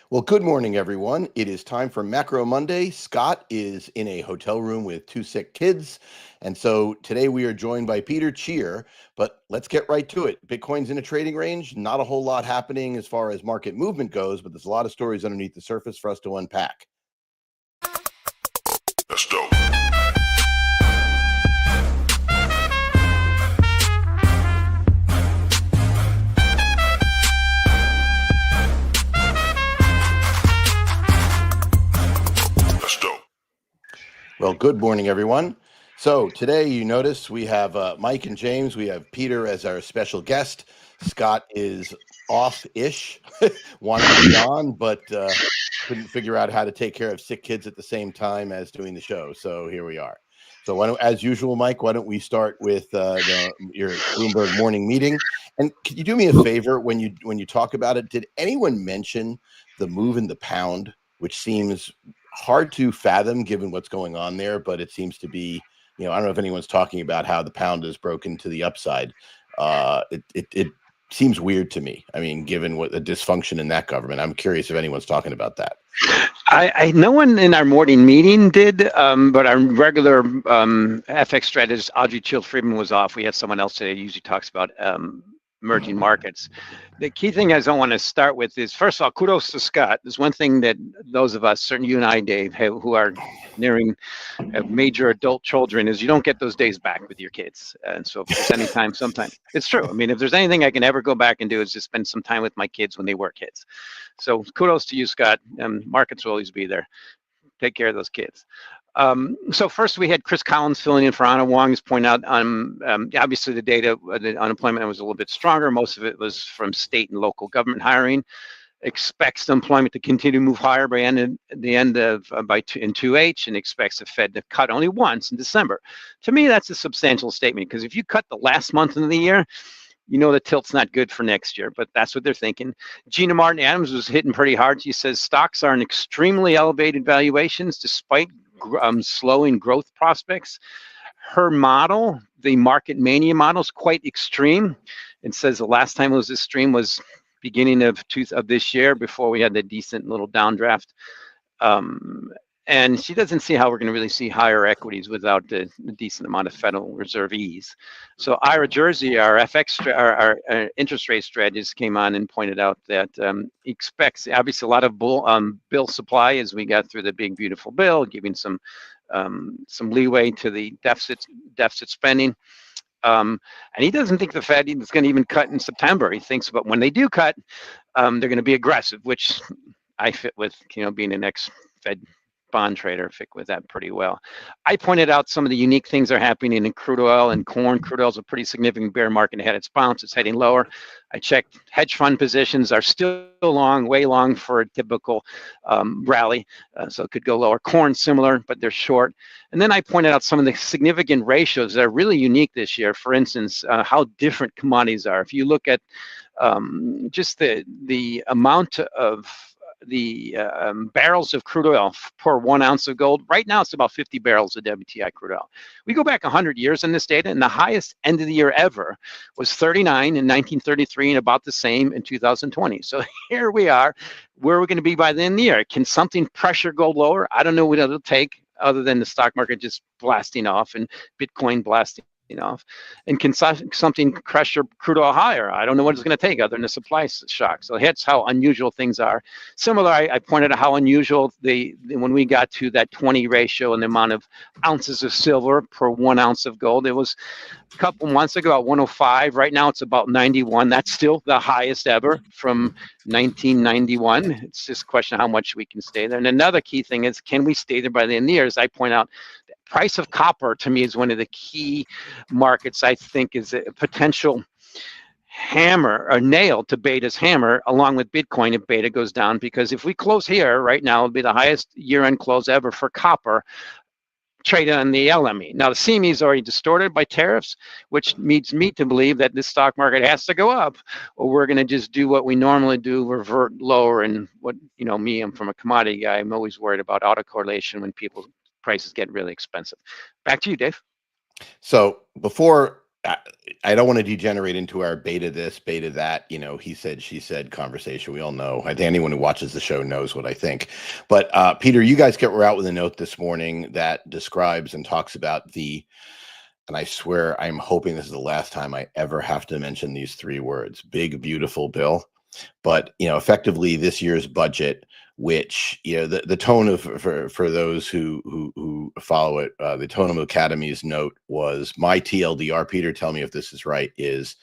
Well, good morning, everyone. It is time for Macro Monday. Scott is in a hotel room with two sick kids. And so today we are joined by Peter Cheer, but let's get right to it. Bitcoin's in a trading range, not a whole lot happening as far as market movement goes, but there's a lot of stories underneath the surface for us to unpack. Let's go. Well, good morning, everyone. So today you notice we have Mike and James. We have Peter as our special guest. Scott is off-ish, wanted to be on, but couldn't figure out how to take care of sick kids at the same time as doing the show. So here we are. So why don't, as usual, Mike, why don't we start with your Bloomberg morning meeting? And can you do me a favor when you talk about it? Did anyone mention the move in the pound, which seems hard to fathom given what's going on there, but it seems to be, I don't know if anyone's talking about how the pound is broken to the upside. It seems weird to me. I mean, given what the dysfunction in that government, I'm curious if anyone's talking about that. No one in our morning meeting did, but our regular FX strategist, Audrey Child-Friedman, was off. We had someone else today who usually talks about emerging markets. The key thing I don't want to start with is, first of all, kudos to Scott. There's one thing that those of us, certainly you and I, Dave, who are nearing major adult children, is you don't get those days back with your kids. And so if there's any time, sometime, it's true. I mean, if there's anything I can ever go back and do is just spend some time with my kids when they were kids. So kudos to you, Scott. Markets will always be there. Take care of those kids. So first we had Chris Collins filling in for Anna Wong, who's pointing out obviously the data, the unemployment was a little bit stronger. Most of it was from state and local government hiring. Expects employment to continue to move higher by the end of in 2H, and expects the Fed to cut only once in December. To me, that's a substantial statement, because if you cut the last month of the year, you know the tilt's not good for next year, but that's what they're thinking. Gina Martin Adams was hitting pretty hard. She says stocks are in extremely elevated valuations despite slowing growth prospects. Her model, the market mania model, is quite extreme. It says the last time it was this extreme was beginning of this year, before we had the decent little downdraft. And she doesn't see how we're going to really see higher equities without the decent amount of Federal Reserve ease. So Ira Jersey, our our interest rate strategist, came on and pointed out that expects obviously a lot of bill supply as we got through the big beautiful bill, giving some leeway to the deficit spending. And he doesn't think the Fed is going to even cut in September. He thinks, but when they do cut, they're going to be aggressive, which I fit with, being an ex-Fed bond trader, fit with that pretty well. I pointed out some of the unique things that are happening in crude oil and corn. Crude oil is a pretty significant bear market. It had its bounce. It's heading lower. I checked hedge fund positions are still long, way long for a typical rally. So it could go lower. Corn, similar, but they're short. And then I pointed out some of the significant ratios that are really unique this year. For instance, how different commodities are. If you look at just the amount of the barrels of crude oil per 1 ounce of gold. Right now, it's about 50 barrels of WTI crude oil. We go back 100 years in this data, and the highest end of the year ever was 39 in 1933, and about the same in 2020. So here we are. Where are we going to be by the end of the year? Can something pressure gold lower? I don't know what it'll take, other than the stock market just blasting off and Bitcoin blasting off. And can something crush crude oil higher? I don't know what it's going to take, other than a supply shock. So that's how unusual things are. Similar, I pointed out how unusual when we got to that 20 ratio and the amount of ounces of silver per 1 ounce of gold. It was a couple months ago about 105. Right now it's about 91. That's still the highest ever from 1991. It's just a question of how much we can stay there. And another key thing is, can we stay there by the end of the year? As I point out, price of copper, to me, is one of the key markets. I think is a potential hammer or nail to beta's hammer, along with Bitcoin if beta goes down. Because if we close here right now, it'll be the highest year-end close ever for copper traded on the LME. Now the CME is already distorted by tariffs, which leads me to believe that this stock market has to go up, or we're going to just do what we normally do, revert lower. And what me, I'm from a commodity guy. I'm always worried about autocorrelation when prices get really expensive. Back to you, Dave. So before I don't want to degenerate into our beta this, beta that, he said, she said conversation. We all know. I think anyone who watches the show knows what I think. But Peter, you guys were out with a note this morning that describes and talks about and I swear I'm hoping this is the last time I ever have to mention these three words: big, beautiful bill. But effectively this year's budget, which the tone of for those who follow it, the tone of Academy's note was, my TLDR, Peter, tell me if this is right, is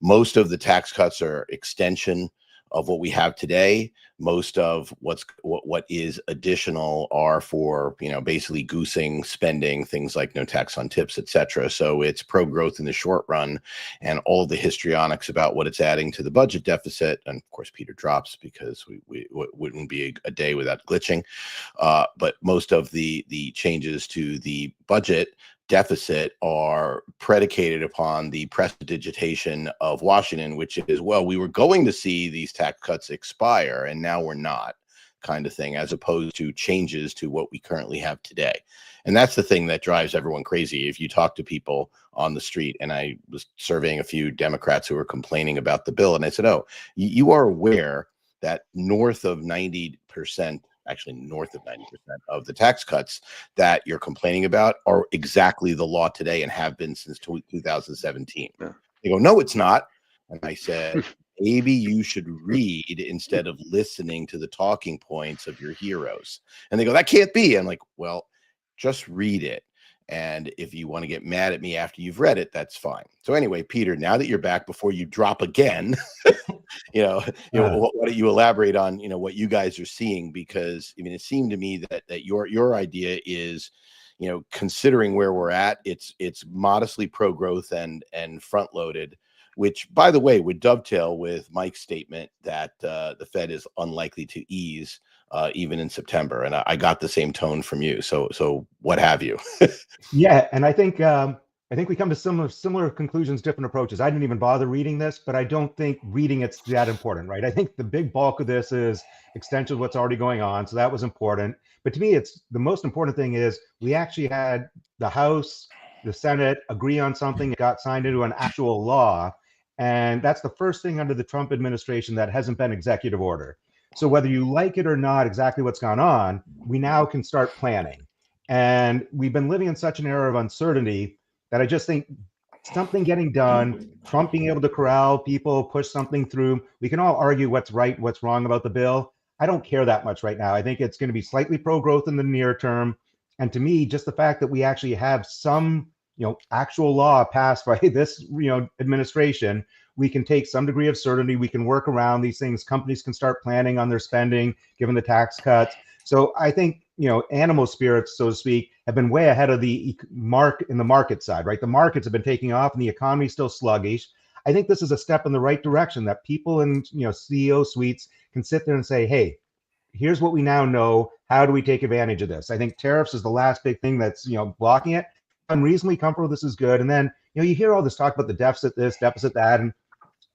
most of the tax cuts are extension of what we have today. Most of what is additional are for basically goosing spending, things like no tax on tips, etc. So it's pro-growth in the short run, and all the histrionics about what it's adding to the budget deficit. And of course, Peter drops because we wouldn't be a day without glitching. But most of the changes to the budget deficit are predicated upon the prestidigitation of Washington, which is, well, we were going to see these tax cuts expire and now we're not, kind of thing, as opposed to changes to what we currently have today. And that's the thing that drives everyone crazy. If you talk to people on the street, and I was surveying a few Democrats who were complaining about the bill, and I said, oh, you are aware that north of 90%, actually north of 90% of the tax cuts that you're complaining about are exactly the law today and have been since 2017. Yeah. They go, no, it's not. And I said, maybe you should read instead of listening to the talking points of your heroes. And they go, that can't be. I'm like, well, just read it. And if you want to get mad at me after you've read it, that's fine. So anyway, Peter, now that you're back, before you drop again, why don't you elaborate on, what you guys are seeing? Because it seemed to me that your idea is, considering where we're at, it's modestly pro-growth and front-loaded, which, by the way, would dovetail with Mike's statement that the Fed is unlikely to ease even in September. And I got the same tone from you. So what have you? Yeah, and I think we come to similar conclusions, different approaches. I didn't even bother reading this, but I don't think reading it's that important, right? I think the big bulk of this is extension of what's already going on, so that was important. But to me, it's the most important thing is we actually had the House, the Senate agree on something, it got signed into an actual law, and that's the first thing under the Trump administration that hasn't been executive order. So whether you like it or not, exactly what's gone on, we now can start planning. And we've been living in such an era of uncertainty that I just think something getting done, Trump being able to corral people, push something through. We can all argue what's right, what's wrong about the bill. I don't care that much right now. I think it's going to be slightly pro-growth in the near term. And to me, just the fact that we actually have some, actual law passed by this, administration, we can take some degree of certainty. We can work around these things. Companies can start planning on their spending, given the tax cuts. So I think, animal spirits, so to speak, have been way ahead of the market side, right? The markets have been taking off and the economy is still sluggish. I think this is a step in the right direction that people in, CEO suites can sit there and say, hey, here's what we now know. How do we take advantage of this? I think tariffs is the last big thing that's, blocking it. I'm reasonably comfortable this is good. And then, you hear all this talk about the deficit this, deficit that, and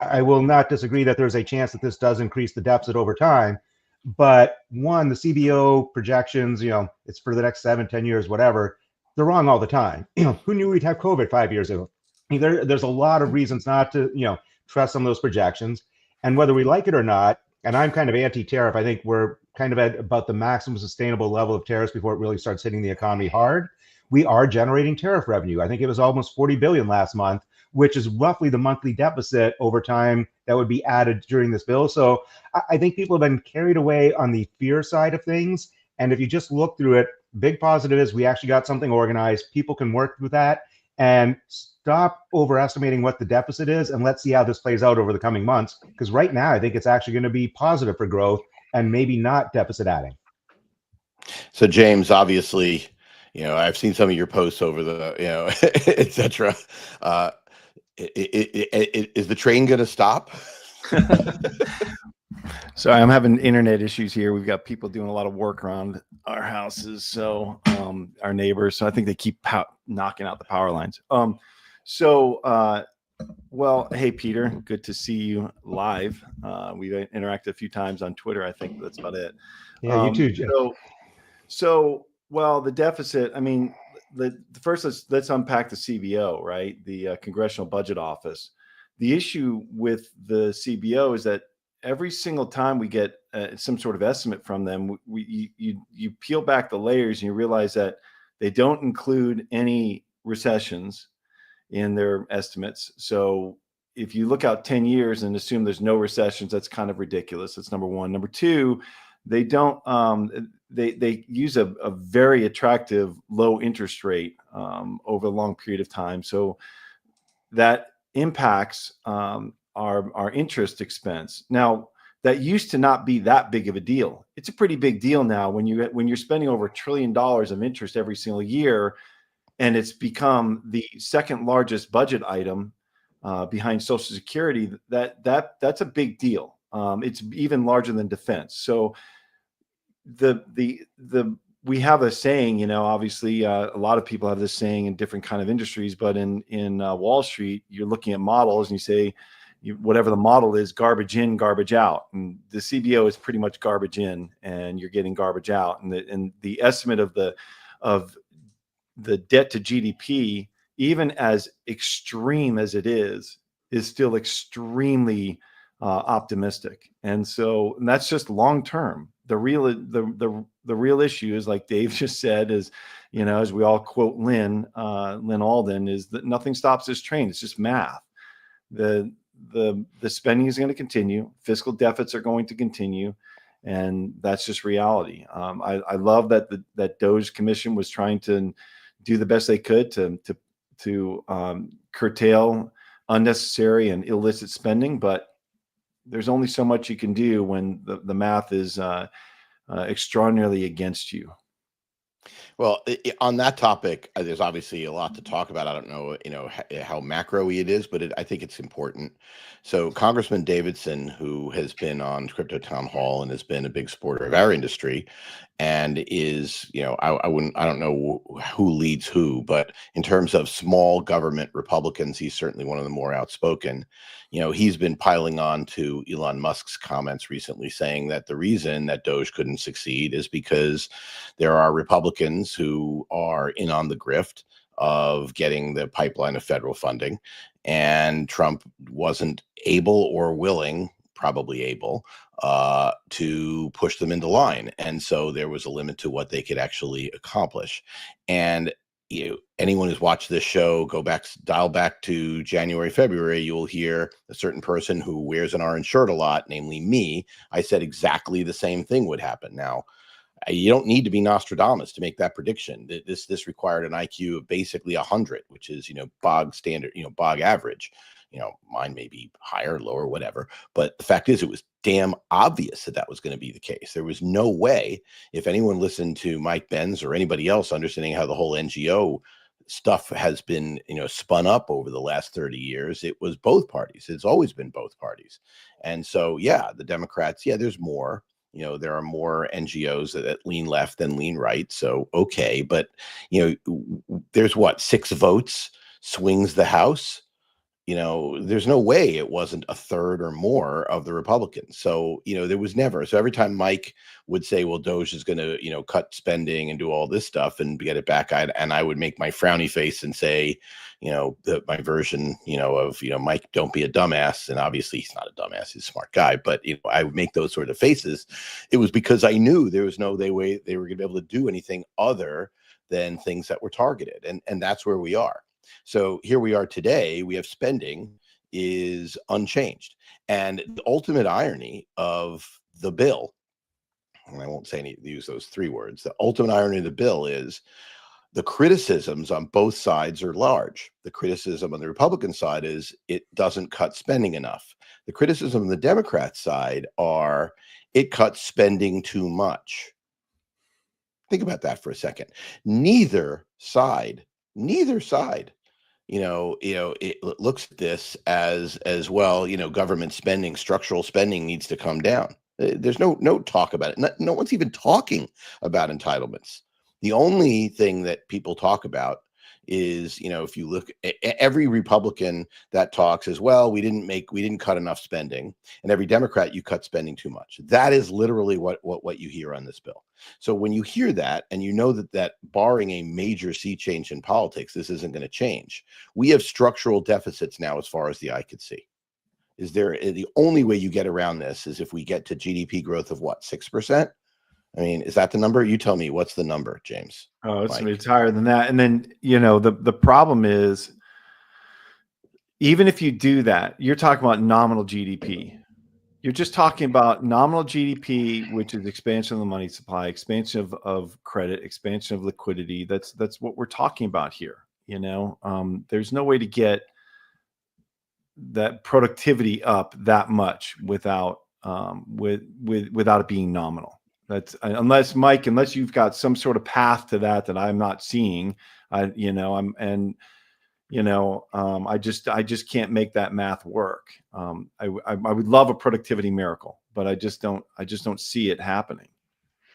I will not disagree that there's a chance that this does increase the deficit over time. But one, the CBO projections, it's for the next 7-10 years, whatever, they're wrong all the time. Who knew we'd have COVID 5 years ago? There's a lot of reasons not to, trust some of those projections. And whether we like it or not, and I'm kind of anti-tariff, I think we're kind of at about the maximum sustainable level of tariffs before it really starts hitting the economy hard. We are generating tariff revenue. I think it was almost 40 billion last month, which is roughly the monthly deficit over time that would be added during this bill. So I think people have been carried away on the fear side of things. And if you just look through it, big positive is we actually got something organized. People can work with that and stop overestimating what the deficit is. And let's see how this plays out over the coming months. Because right now, I think it's actually going to be positive for growth and maybe not deficit adding. So James, obviously, I've seen some of your posts over the, et cetera. Is the train going to stop? Sorry, I'm having internet issues here. We've got people doing a lot of work around our houses, so our neighbors. So I think they keep knocking out the power lines. Well, hey, Peter, good to see you live. We've interacted a few times on Twitter. I think that's about it. Yeah, you too, Jeff. So, well, the deficit, first let's unpack the CBO, right? The Congressional Budget Office. The issue with the CBO is that every single time we get some sort of estimate from them, you peel back the layers and you realize that they don't include any recessions in their estimates. So if you look out 10 years and assume there's no recessions, that's kind of ridiculous. That's number one. Number two, they don't they use a very attractive low interest rate over a long period of time. So that impacts our interest expense. Now, that used to not be that big of a deal. It's a pretty big deal now when you're spending over $1 trillion of interest every single year, and it's become the second largest budget item behind Social Security. That's a big deal. It's even larger than defense. So we have a saying, obviously a lot of people have this saying in different kind of industries, but in Wall Street, you're looking at models and you say, whatever the model is, garbage in, garbage out. And the CBO is pretty much garbage in, and you're getting garbage out. And the estimate of the debt to GDP, even as extreme as it is still extremely optimistic. And that's just long term. The real issue is, like Dave just said, is, as we all quote Lynn Alden, is that nothing stops this train. It's just math. The spending is going to continue. Fiscal deficits are going to continue, and that's just reality. I love that DOGE Commission was trying to do the best they could to curtail unnecessary and illicit spending, but there's only so much you can do when the math is extraordinarily against you. Well, on that topic, there's obviously a lot to talk about. I don't know, how macro-y it is, but I think it's important. So Congressman Davidson, who has been on Crypto Town Hall and has been a big supporter of our industry, and is, I don't know who leads who, but in terms of small government Republicans, he's certainly one of the more outspoken. He's been piling on to Elon Musk's comments recently, saying that the reason that Doge couldn't succeed is because there are Republicans who are in on the grift of getting the pipeline of federal funding, and Trump wasn't able or willing, probably able, to push them into line. And so there was a limit to what they could actually accomplish. And anyone who's watched this show, dial back to January, February, you'll hear a certain person who wears an orange shirt a lot, namely me. I said exactly the same thing would happen. Now, you don't need to be Nostradamus to make that prediction. This required an IQ of basically 100, which is, bog standard, bog average. Mine may be higher, lower, whatever. But the fact is, it was damn obvious that was going to be the case. There was no way, if anyone listened to Mike Benz or anybody else understanding how the whole NGO stuff has been, spun up over the last 30 years, it was both parties. It's always been both parties. And so, yeah, the Democrats, there's more. There are more NGOs that lean left than lean right. So, okay. But, there's 6 votes swings the House. There's no way it wasn't a third or more of the Republicans. So, there was never. So every time Mike would say, well, Doge is going to, cut spending and do all this stuff and get it back, I would make my frowny face and say, my version, of, Mike, don't be a dumbass. And obviously he's not a dumbass. He's a smart guy. But I would make those sort of faces. It was because I knew there was no way they were going to be able to do anything other than things that were targeted. And that's where we are. So here we are today. We have spending is unchanged. And the ultimate irony of the bill, and I won't use those 3 words, the ultimate irony of the bill is the criticisms on both sides are large. The criticism on the Republican side is it doesn't cut spending enough. The criticism on the Democrat side are it cuts spending too much. Think about that for a second. Neither side, it looks at this as well, government spending, structural spending needs to come down. There's no talk about it. No one's even talking about entitlements. The only thing that people talk about is, if you look at every Republican that talks as well, we didn't cut enough spending, and every Democrat, you cut spending too much. That is literally what you hear on this bill. So when you hear that, and you know that barring a major sea change in politics, this isn't going to change. We have structural deficits now as far as the eye could see. The only way you get around this is if we get to GDP growth of what, 6%? I mean, is that the number? You tell me, what's the number, James? Oh, it's higher than that. And then, the problem is, even if you do that, you're talking about nominal GDP. You're just talking about nominal GDP, which is expansion of the money supply, expansion of credit, expansion of liquidity. That's what we're talking about here. There's no way to get that productivity up that much without it being nominal. That's unless you've got some sort of path to that I'm not seeing. I just can't make that math work. I would love a productivity miracle, but I just don't see it happening.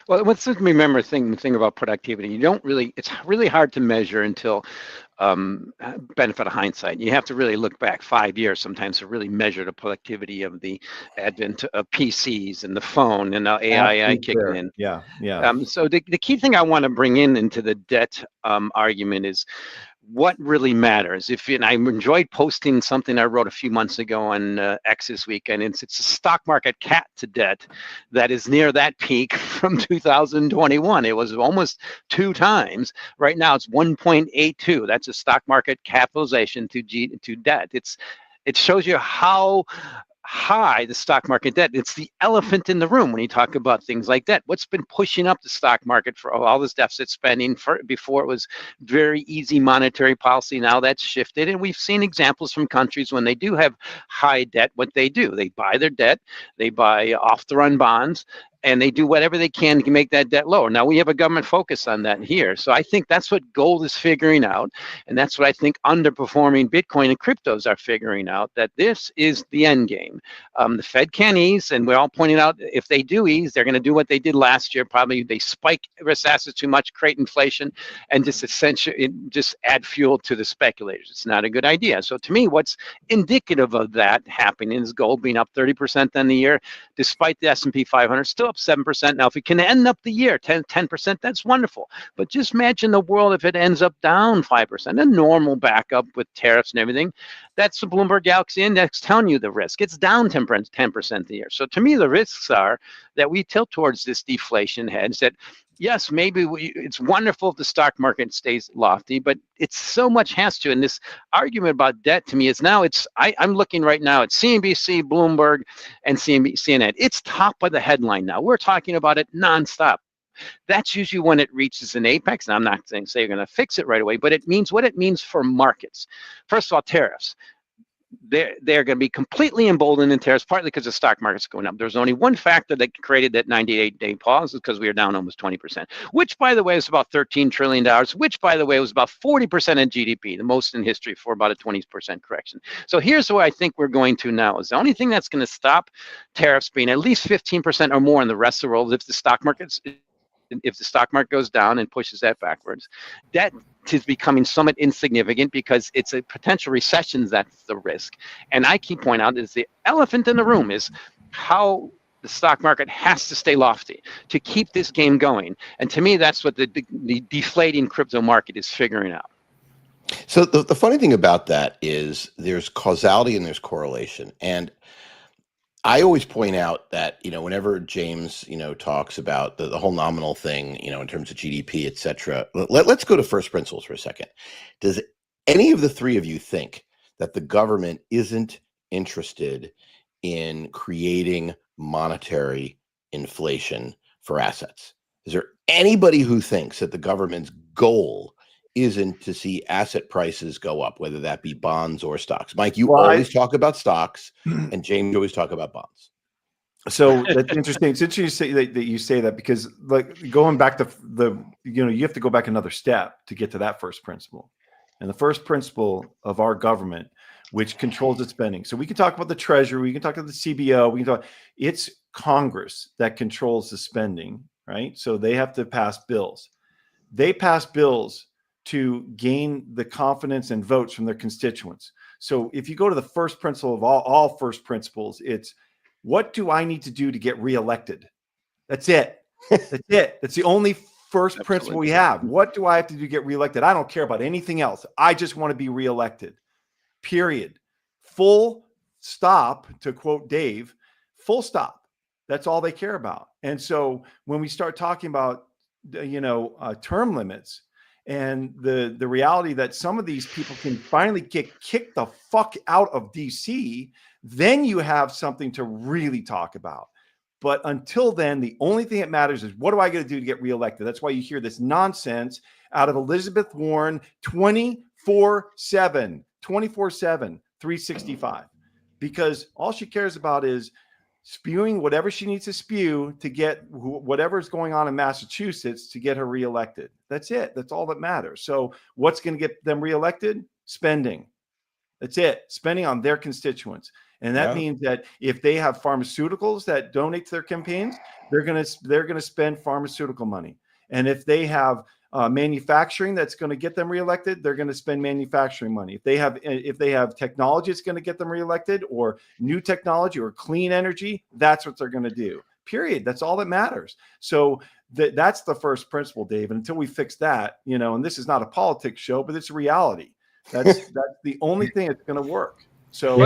Well, let's remember the thing about productivity. It's really hard to measure until benefit of hindsight. You have to really look back 5 years sometimes to really measure the productivity of the advent of PCs and the phone and now AI kicking in. Yeah. So the key thing I want to bring into the debt argument is what really matters. I enjoyed posting something I wrote a few months ago on X this weekend. It's a stock market cap to debt that is near that peak from 2021. It was almost 2 times. Right now it's 1.82. That's a stock market capitalization to debt. It shows you how high the stock market debt. It's the elephant in the room when you talk about things like that. What's been pushing up the stock market for all this deficit spending? Before it was very easy monetary policy. Now that's shifted, and we've seen examples from countries when they do have high debt. What they do, they buy their debt, they buy off-the-run bonds, and they do whatever they can to make that debt lower. Now we have a government focus on that here. So I think that's what gold is figuring out. And that's what I think underperforming Bitcoin and cryptos are figuring out, that this is the end game. The Fed can't ease, and we're all pointing out if they do ease, they're going to do what they did last year. Probably they spike risk assets too much, create inflation, and just essentially just add fuel to the speculators. It's not a good idea. So to me, what's indicative of that happening is gold being up 30% in the year, despite the S&P 500 still up 7%. Now, if it can end up the year 10%, that's wonderful. But just imagine the world if it ends up down 5%, a normal backup with tariffs and everything. That's the Bloomberg Galaxy Index telling you the risk. It's down 10% a year. So to me, the risks are that we tilt towards this deflation hedge that, yes, maybe it's wonderful if the stock market stays lofty, but it's so much has to. And this argument about debt to me is now I'm looking right now at CNBC, Bloomberg, and CNN. It's top of the headline now. We're talking about it nonstop. That's usually when it reaches an apex. And I'm not saying you're going to fix it right away, but it means what it means for markets. First of all, tariffs. They're going to be completely emboldened in tariffs, partly because the stock market's going up. There's only one factor that created that 98-day pause, is because we are down almost 20%, which, by the way, is about $13 trillion, which, by the way, was about 40% in GDP, the most in history for about a 20% correction. So here's where I think we're going to now. Is the only thing that's going to stop tariffs being at least 15% or more in the rest of the world if the stock market goes down and pushes that backwards. Debt is becoming somewhat insignificant because it's a potential recession that's the risk. And I keep pointing out is the elephant in the room is how the stock market has to stay lofty to keep this game going. And to me, that's what the deflating crypto market is figuring out. So the funny thing about that is there's causality and there's correlation. And I always point out that, whenever James, talks about the whole nominal thing, in terms of GDP, et cetera, let's go to first principles for a second. Does any of the three of you think that the government isn't interested in creating monetary inflation for assets? Is there anybody who thinks that the government's goal isn't to see asset prices go up, whether that be bonds or stocks? Mike, you always talk about stocks, and James, you always talk about bonds. So that's interesting. It's interesting that you say that, because going back to you have to go back another step to get to that first principle. And the first principle of our government, which controls its spending. So we can talk about the Treasury, we can talk about the CBO, it's Congress that controls the spending, right? So they have to pass bills. They pass bills to gain the confidence and votes from their constituents. So if you go to the first principle of all first principles, it's what do I need to do to get reelected? That's it. That's it. That's the only first principle we have. What do I have to do to get reelected? I don't care about anything else. I just want to be reelected. Period. Full stop, to quote Dave, full stop. That's all they care about. And so when we start talking about, term limits and the reality that some of these people can finally get kicked the fuck out of DC, then you have something to really talk about. But until then, the only thing that matters is what do I got to do to get reelected? That's why you hear this nonsense out of Elizabeth Warren 24/7, 365, because all she cares about is spewing whatever she needs to spew to get whatever's going on in Massachusetts to get her reelected. That's it. That's all that matters. So what's going to get them reelected? Spending. That's it. Spending on their constituents. And that means that if they have pharmaceuticals that donate to their campaigns, they're going to spend pharmaceutical money. And if they have manufacturing that's going to get them reelected, they're going to spend manufacturing money. If they have technology that's going to get them reelected, or new technology or clean energy, that's what they're going to do. Period. That's all that matters. So that's the first principle, Dave. And until we fix that, and this is not a politics show, but it's a reality. That's the only thing that's going to work. So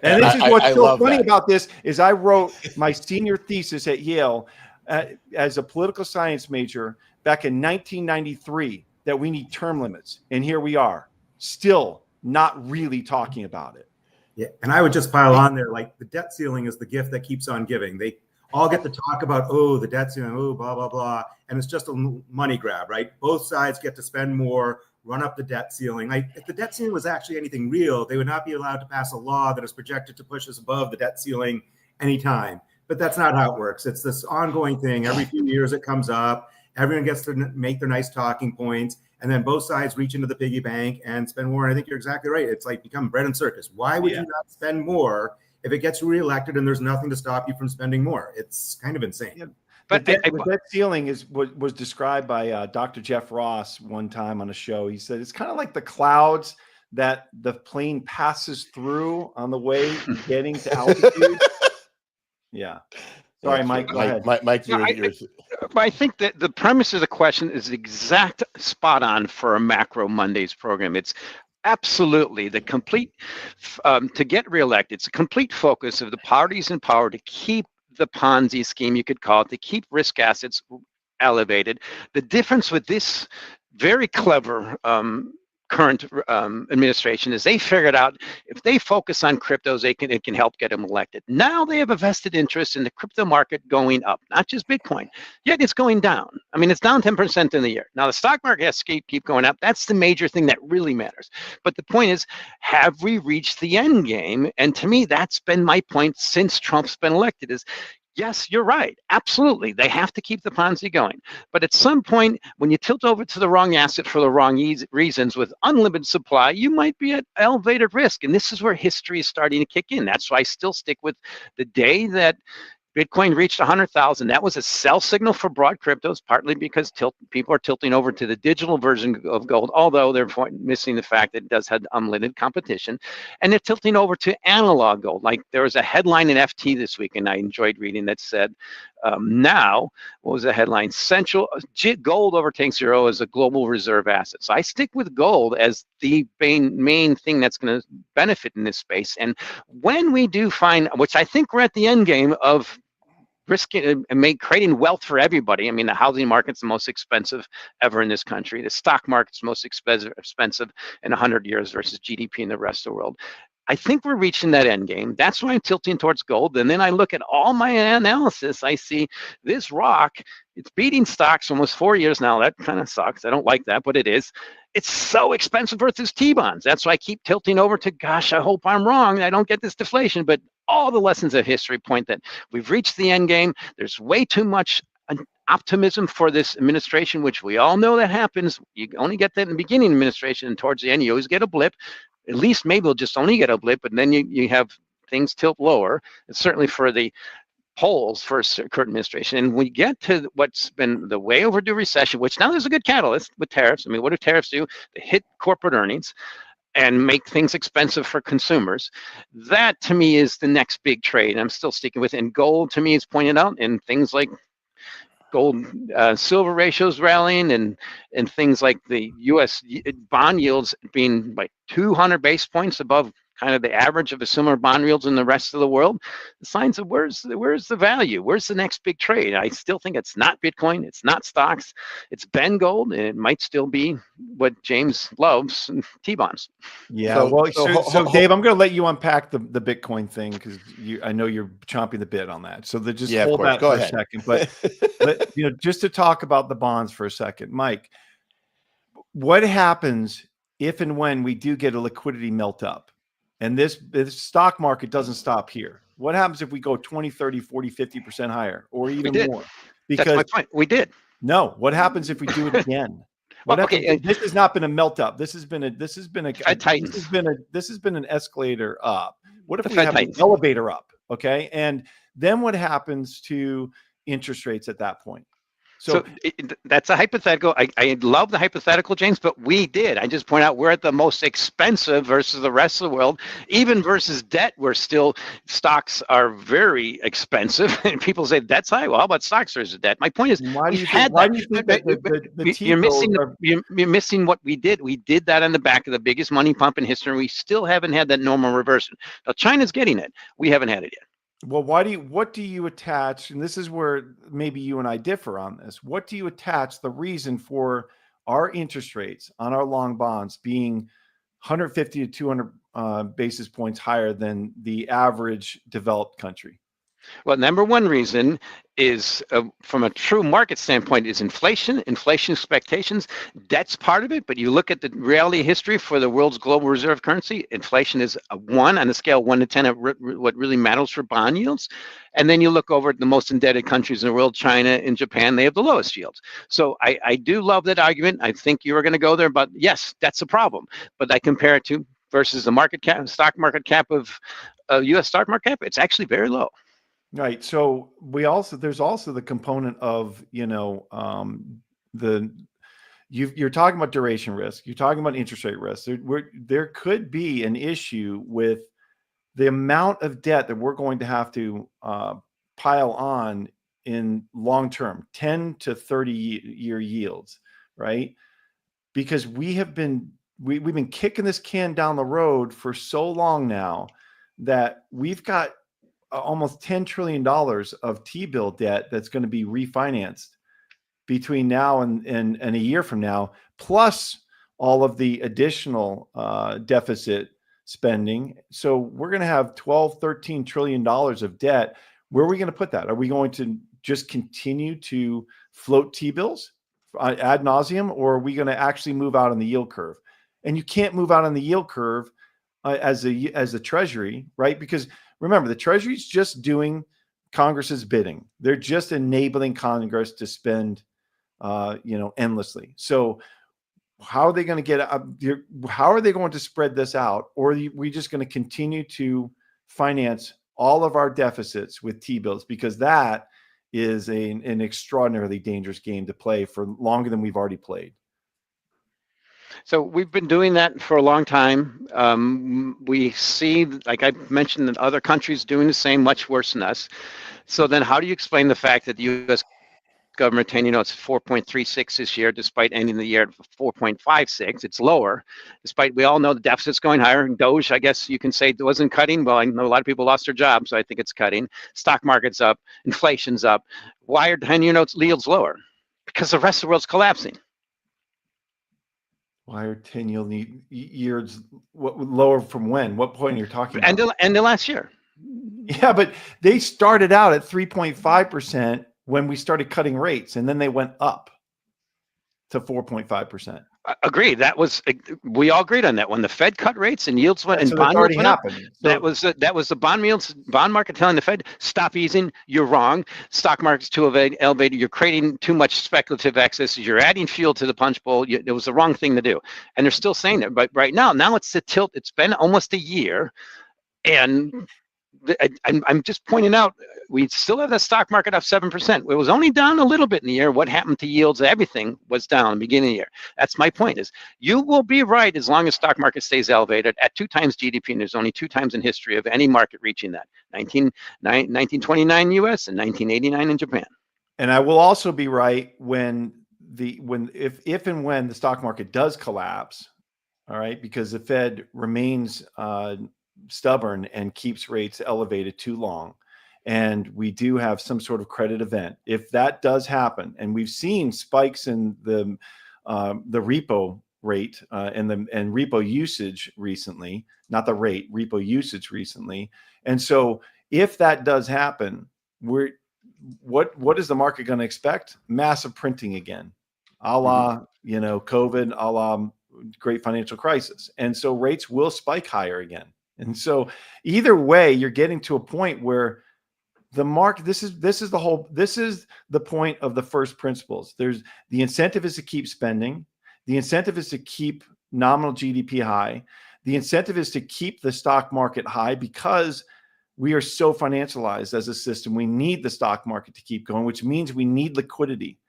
and this is what's so funny about this is I wrote my senior thesis at Yale as a political science major back in 1993 that we need term limits. And here we are, still not really talking about it. Yeah, and I would just pile on there, like the debt ceiling is the gift that keeps on giving. They all get to talk about, the debt ceiling, blah, blah, blah. And it's just a money grab, right? Both sides get to spend more, run up the debt ceiling. Like if the debt ceiling was actually anything real, they would not be allowed to pass a law that is projected to push us above the debt ceiling anytime. But that's not how it works. It's this ongoing thing. Every few years it comes up. Everyone gets to make their nice talking points. And then both sides reach into the piggy bank and spend more. And I think you're exactly right. It's like become bread and circus. Why would you not spend more if it gets you reelected and there's nothing to stop you from spending more? It's kind of insane. Yeah. But the debt ceiling was described by Dr. Jeff Ross one time on a show. He said it's kind of like the clouds that the plane passes through on the way getting to altitude. Yeah. Sorry, Mike. Go ahead. Mike, I think that the premise of the question is exact spot on for a Macro Mondays program. It's absolutely the complete, to get reelected, it's a complete focus of the parties in power to keep the Ponzi scheme, you could call it, to keep risk assets elevated. The difference with this very clever current administration is they figured out if they focus on cryptos, it can help get them elected. Now they have a vested interest in the crypto market going up, not just Bitcoin, yet it's going down. I mean, it's down 10% in the year. Now the stock market has to keep going up. That's the major thing that really matters. But the point is, have we reached the end game? And to me, that's been my point since Trump's been elected is, yes, you're right. Absolutely. They have to keep the Ponzi going. But at some point, when you tilt over to the wrong asset for the wrong reasons with unlimited supply, you might be at elevated risk. And this is where history is starting to kick in. That's why I still stick with the day that Bitcoin reached 100,000. That was a sell signal for broad cryptos, partly because people are tilting over to the digital version of gold, although they're missing the fact that it does have unlimited competition. And they're tilting over to analog gold. Like there was a headline in FT this week, and I enjoyed reading that said, now, what was the headline? Gold overtakes zero as a global reserve asset. So I stick with gold as the main thing that's going to benefit in this space. And when we do find, which I think we're at the end game of risking and creating wealth for everybody. I mean, the housing market's the most expensive ever in this country. The stock market's most expensive in 100 years versus GDP in the rest of the world. I think we're reaching that end game. That's why I'm tilting towards gold. And then I look at all my analysis. I see this rock, it's beating stocks almost 4 years now. That kind of sucks. I don't like that, but it is. It's so expensive versus T-bonds. That's why I keep tilting over to, gosh, I hope I'm wrong. I don't get this deflation. But all the lessons of history point that we've reached the end game. There's way too much optimism for this administration, which we all know that happens. You only get that in the beginning of the administration, and towards the end, you always get a blip. At least maybe we'll just only get a blip, but then you have things tilt lower. And certainly for the holes for a current administration. And we get to what's been the way overdue recession, which now there's a good catalyst with tariffs. I mean, what do tariffs do? They hit corporate earnings and make things expensive for consumers. That to me is the next big trade. I'm still sticking with it. And gold to me is pointed out, and things like gold silver ratios rallying, and things like the U.S. bond yields being like 200 basis points above kind of the average of a similar bond yields in the rest of the world. The signs of where's the value? Where's the next big trade? I still think it's not Bitcoin, it's not stocks, it's been gold, and it might still be what James loves, T-bonds. Yeah, So- so Dave, I'm going to let you unpack the Bitcoin thing, because I know you're chomping the bit on that. So just Yeah, of hold course. that Go for ahead. a second. But just to talk about the bonds for a second, Mike, what happens if and when we do get a liquidity melt up? And this stock market doesn't stop here. What happens if we go 20, 30, 40, 50% higher, or even more? That's my point. We did. No. What happens if we do it again? Well, okay. This has not been a melt up. This has been an escalator up. What if we have an elevator up? Okay. And then what happens to interest rates at that point? So that's a hypothetical. I love the hypothetical, James, but we did. I just point out we're at the most expensive versus the rest of the world. Even versus debt, stocks are very expensive. And people say debt's high. Well, how about stocks versus debt? My point is, why do you think that you're missing what we did. We did that on the back of the biggest money pump in history. And we still haven't had that normal reversion. Now China's getting it. We haven't had it yet. Well, what do you attach, and this is where maybe you and I differ on this, what do you attach the reason for our interest rates on our long bonds being 150 to 200 basis points higher than the average developed country? Well, number one reason is, from a true market standpoint, is inflation expectations. Debt's part of it, but you look at the reality history for the world's global reserve currency, inflation is a 1 on a scale of 1 to 10 of what really matters for bond yields. And then you look over at the most indebted countries in the world, China and Japan, they have the lowest yields. So I do love that argument. I think you were going to go there, but yes, that's a problem. But I compare it to versus the market cap, stock market cap of U.S. stock market cap, it's actually very low. Right. So there's also the component of, you're talking about duration risk. You're talking about interest rate risk. There could be an issue with the amount of debt that we're going to have to pile on in long-term 10 to 30-year yields, right? Because we've been kicking this can down the road for so long now that we've got almost $10 trillion of T-bill debt that's going to be refinanced between now and a year from now, plus all of the additional deficit spending. So we're going to have $12-13 trillion of debt. Where are we going to put that? Are we going to just continue to float T-bills ad nauseum, or are we going to actually move out on the yield curve? And you can't move out on the yield curve as a Treasury, right? Because remember, the Treasury is just doing Congress's bidding. They're just enabling Congress to spend, endlessly. So how are they going to how are they going to spread this out? Or are we just going to continue to finance all of our deficits with T-bills? Because that is an extraordinarily dangerous game to play for longer than we've already played. So we've been doing that for a long time. We see, like I mentioned, that other countries doing the same, much worse than us. So then how do you explain the fact that the U.S. government 10-year notes 4.36 this year, despite ending the year at 4.56? It's lower, despite we all know the deficit's going higher. And Doge, I guess you can say, it wasn't cutting. Well, I know a lot of people lost their jobs, so I think it's cutting. Stock market's up, inflation's up. Why are 10-year notes yields lower? Because the rest of the world's collapsing. Why are 10-year yields lower from when? What point are you talking about? End of last year. Yeah, but they started out at 3.5% when we started cutting rates, and then they went up to 4.5%. Agreed. That was, we all agreed on that. When the Fed cut rates and yields went, and bond yields went up, that was the bond market telling the Fed, stop easing. You're wrong. Stock market's too elevated. You're creating too much speculative excesses. You're adding fuel to the punch bowl. It was the wrong thing to do. And they're still saying that. But right now it's the tilt. It's been almost a year, and I'm just pointing out, we still have the stock market up 7%. It was only down a little bit in the year. What happened to yields? Everything was down in the beginning of the year. That's my point, is you will be right as long as stock market stays elevated at 2 times GDP, and there's only 2 times in history of any market reaching that, 1929 US and 1989 in Japan. And I will also be right if and when the stock market does collapse, all right, because the Fed remains stubborn and keeps rates elevated too long, and we do have some sort of credit event. If that does happen, and we've seen spikes in the repo rate and repo usage recently, not the rate, repo usage recently, and so if that does happen, what is the market going to expect? Massive printing again, a la COVID, a la great financial crisis, and so rates will spike higher again. And so either way, you're getting to a point where the market, this is the point of the first principles. The incentive is to keep spending. The incentive is to keep nominal GDP high. The incentive is to keep the stock market high because we are so financialized as a system. We need the stock market to keep going, which means we need liquidity.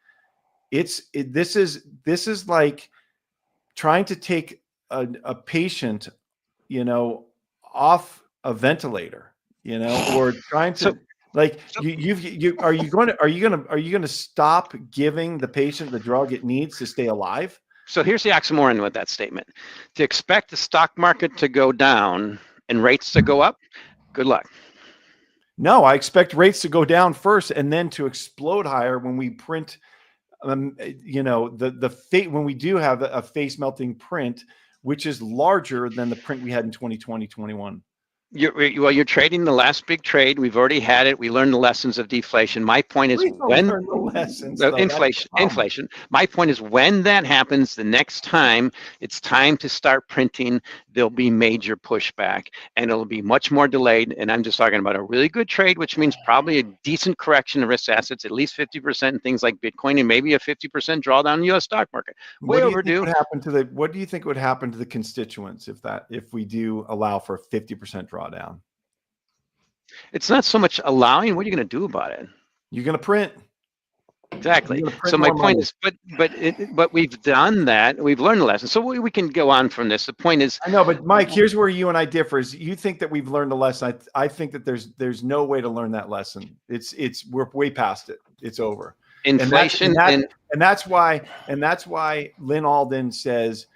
This is like trying to take a patient, off a ventilator, or trying to are you going to stop giving the patient the drug it needs to stay alive? So here's the oxymoron with that statement. To expect the stock market to go down and rates to go up, good luck. No, I expect rates to go down first and then to explode higher when we print, when we do have a face melting print, which is larger than the print we had in 2020, 21. You're trading the last big trade. We've already had it. We learned the lessons of deflation. My point is inflation. My point is when that happens, the next time it's time to start printing, there'll be major pushback and it'll be much more delayed. And I'm just talking about a really good trade, which means probably a decent correction of risk assets, at least 50% in things like Bitcoin, and maybe a 50% drawdown in the U.S. stock market. Way overdue. What do you think would happen to the constituents if we do allow for a 50% drawdown? It's not so much allowing. What are you going to do about it? You're going to print. Exactly. So my point is, but we've done that. We've learned the lesson. So we can go on from this. The point is, I know, but Mike, here's where you and I differ. Is you think that we've learned a lesson. I think that there's no way to learn that lesson. We're way past it. It's over. Inflation, and that's why Lynn Alden says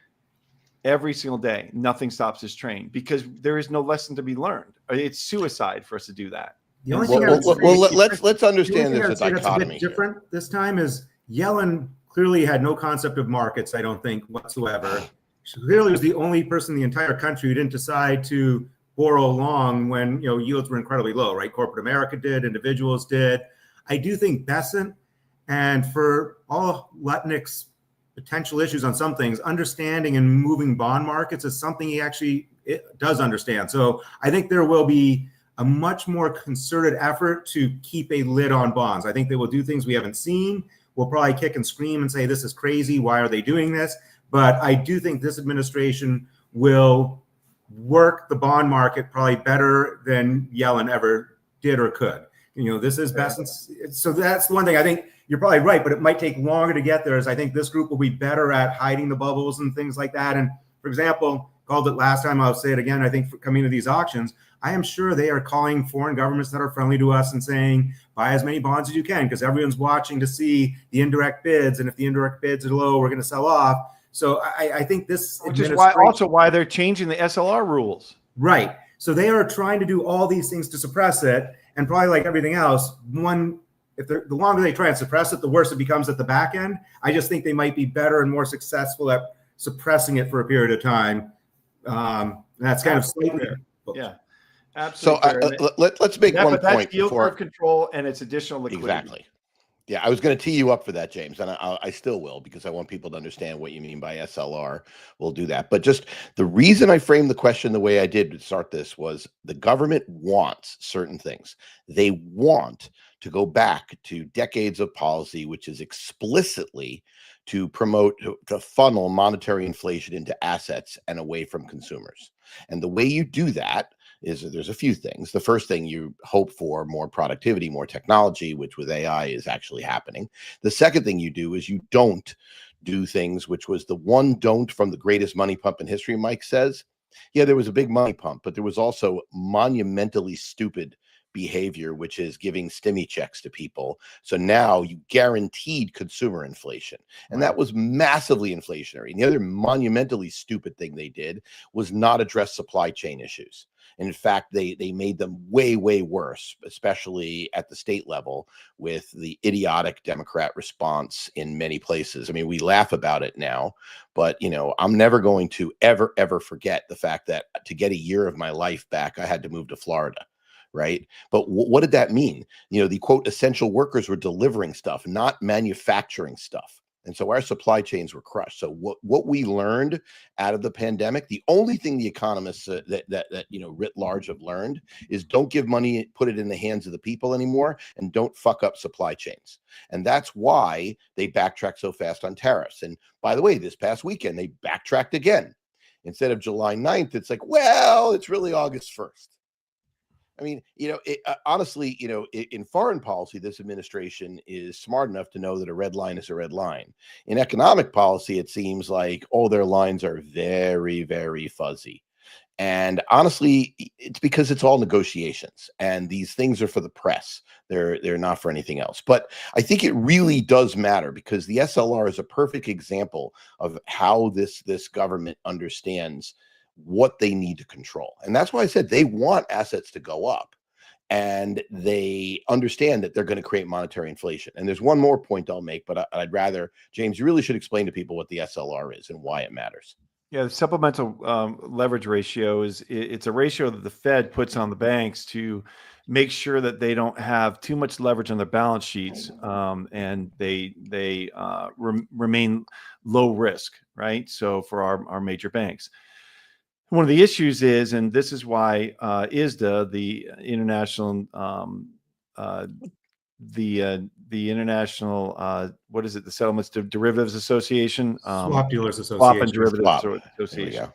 every single day, nothing stops this train, because there is no lesson to be learned. It's suicide for us to do that. The only thing let's understand there's a dichotomy. That's a bit different this time is Yellen clearly had no concept of markets, I don't think, whatsoever. She clearly was the only person in the entire country who didn't decide to borrow long when yields were incredibly low, right? Corporate America did, individuals did. I do think Besant, and for all Lutnick's potential issues on some things, understanding and moving bond markets is something he actually does understand. So I think there will be a much more concerted effort to keep a lid on bonds. I think they will do things we haven't seen. We'll probably kick and scream and say, this is crazy. Why are they doing this? But I do think this administration will work the bond market probably better than Yellen ever did or could. This is best. So that's one thing. I think you're probably right, but it might take longer to get there, as I think this group will be better at hiding the bubbles and things like that. And for example, called it last time, I'll say it again, I think for coming to these auctions, I am sure they are calling foreign governments that are friendly to us and saying, buy as many bonds as you can, because everyone's watching to see the indirect bids. And if the indirect bids are low, we're going to sell off. So I think this, which is why they're changing the SLR rules. Right. So they are trying to do all these things to suppress it. And probably like everything else, the longer they try and suppress it, the worse it becomes at the back end. I just think they might be better and more successful at suppressing it for a period of time. That's kind of slightly. Yeah. Absolutely. So let's make one point yield curve control and its additional liquidity. Exactly. Yeah, I was going to tee you up for that, James, and I still will, because I want people to understand what you mean by SLR. We'll do that. But just the reason I framed the question the way I did to start this was the government wants certain things. They want to go back to decades of policy, which is explicitly to promote, to funnel monetary inflation into assets and away from consumers. And the way you do that is that there's a few things. The first thing, you hope for more productivity, more technology, which with AI is actually happening. The second thing you do is you don't do things, which was the one don't from the greatest money pump in history, Mike says. Yeah, there was a big money pump, but there was also monumentally stupid behavior, which is giving stimmy checks to people. So now you guaranteed consumer inflation. And that was massively inflationary. And the other monumentally stupid thing they did was not address supply chain issues. And in fact, they made them way, way worse, especially at the state level with the idiotic Democrat response in many places. I mean, we laugh about it now, but, you know, I'm never going to ever forget the fact that to get a year of my life back, I had to move to Florida. Right. But what did that mean? You know, the quote, essential workers were delivering stuff, not manufacturing stuff. And so our supply chains were crushed. So what we learned out of the pandemic, the only thing the economists that you know, writ large have learned is don't give money, put it in the hands of the people anymore, and don't fuck up supply chains. And that's why they backtracked so fast on tariffs. And by the way, this past weekend, they backtracked again. Instead of July 9th, it's like, well, it's really August 1st. I mean, you know, honestly, you know, in foreign policy, this administration is smart enough to know that a red line is a red line. In economic policy, it seems like, oh, their lines are very, very fuzzy. And honestly, it's because it's all negotiations, and these things are for the press. They're not for anything else. But I think it really does matter, because the SLR is a perfect example of how this government understands what they need to control. And that's why I said they want assets to go up, and they understand that they're going to create monetary inflation. And there's one more point I'll make, but I'd rather, James, you really should explain to people what the SLR is and why it matters. Yeah, the supplemental leverage ratio it's a ratio that the Fed puts on the banks to make sure that they don't have too much leverage on their balance sheets, and they remain low risk, right? So for our major banks. One of the issues is, and this is why ISDA, the international, the international, what is it? The Settlements Derivatives Association, Swap Dealers Association, Swap and Derivatives Association,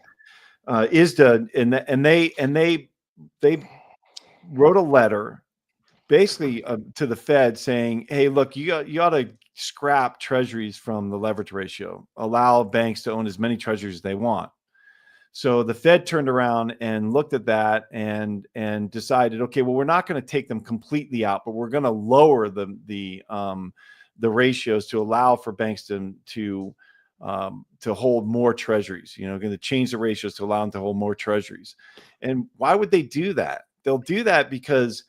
ISDA, and they wrote a letter basically to the Fed saying, hey, look, you ought to scrap treasuries from the leverage ratio, allow banks to own as many treasuries as they want. So the Fed turned around and looked at that and decided, okay, well, we're not going to take them completely out, but we're going to lower the ratios to allow for banks to hold more treasuries. You know, going to change the ratios to allow them to hold more treasuries. And why would they do that? They'll do that because,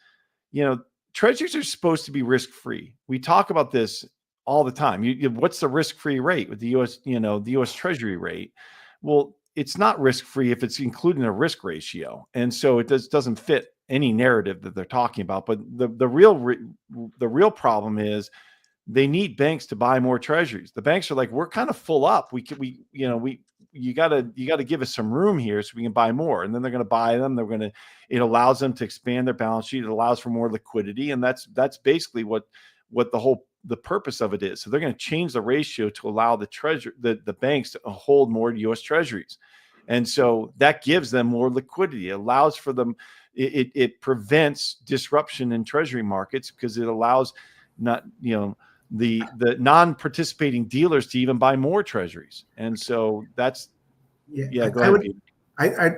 you know, treasuries are supposed to be risk-free. We talk about this all the time. What's the risk-free rate with the U.S. You know, the U.S. Treasury rate? Well, it's not risk-free if it's including a risk ratio. And so it doesn't fit any narrative that they're talking about. But the real problem is they need banks to buy more treasuries. The banks are like, we're kind of full up. You got to give us some room here so we can buy more. And then they're going to buy them. It allows them to expand their balance sheet. It allows for more liquidity. And that's basically what the purpose of it is. So they're going to change the ratio to allow the banks to hold more U.S. treasuries. And so that gives them more liquidity. It allows for them, it prevents disruption in treasury markets because it allows the non-participating dealers to even buy more treasuries. And so that's, go ahead. I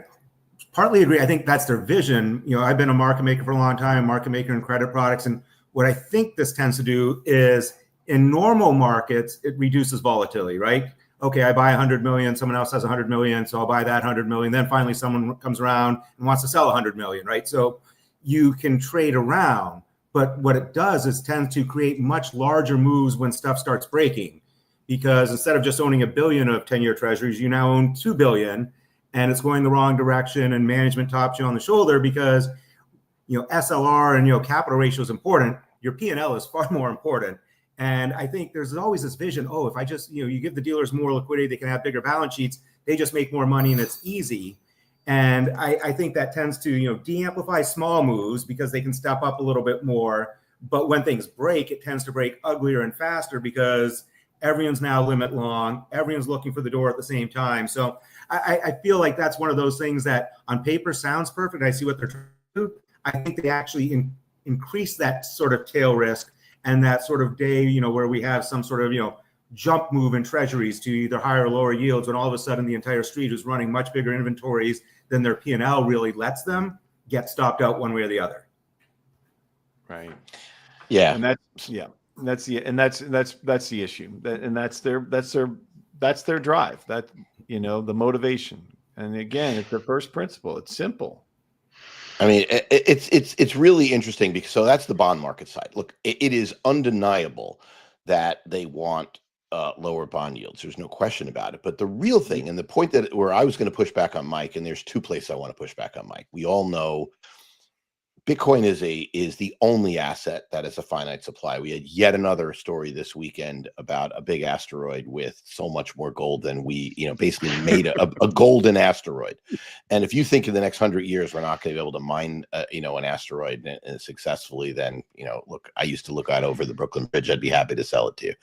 partly agree. I think that's their vision. You know, I've been a market maker for a long time, market maker in credit products. And what I think this tends to do is in normal markets, it reduces volatility, right? Okay, I buy 100 million, someone else has 100 million, so I'll buy that 100 million. Then finally someone comes around and wants to sell 100 million, right? So you can trade around, but what it does is tend to create much larger moves when stuff starts breaking, because instead of just owning $1 billion of 10-year treasuries, you now own $2 billion, and it's going the wrong direction, and management taps you on the shoulder because, you know, SLR and, you know, capital ratio is important. Your P&L is far more important. And I think there's always this vision, oh, if I just, you know, you give the dealers more liquidity, they can have bigger balance sheets, they just make more money and it's easy. And I think that tends to, you know, de-amplify small moves because they can step up a little bit more. But when things break, it tends to break uglier and faster because Everyone's now limit long. Everyone's looking for the door at the same time. So I feel like that's one of those things that on paper sounds perfect. I see what they're trying to do. I think they actually increase that sort of tail risk and that sort of day, you know, where we have some sort of, you know, jump move in treasuries to either higher or lower yields when all of a sudden the entire street is running much bigger inventories than their P&L really lets them get stopped out one way or the other. Right. Yeah. And that's the issue. And that's their drive. That, you know, the motivation. And again, it's their first principle. It's simple. I mean, it's really interesting because so that's the bond market side. Look, it is undeniable that they want lower bond yields. There's no question about it. But the real thing, and the point that where I was going to push back on Mike, and there's two places I want to push back on Mike. We all know Bitcoin is the only asset that is a finite supply. We had yet another story this weekend about a big asteroid with so much more gold than we, you know, basically made a golden asteroid. And if you think in the next 100 years we're not going to be able to mine, you know, an asteroid successfully, then, you know, look, I used to look out over the Brooklyn Bridge. I'd be happy to sell it to you.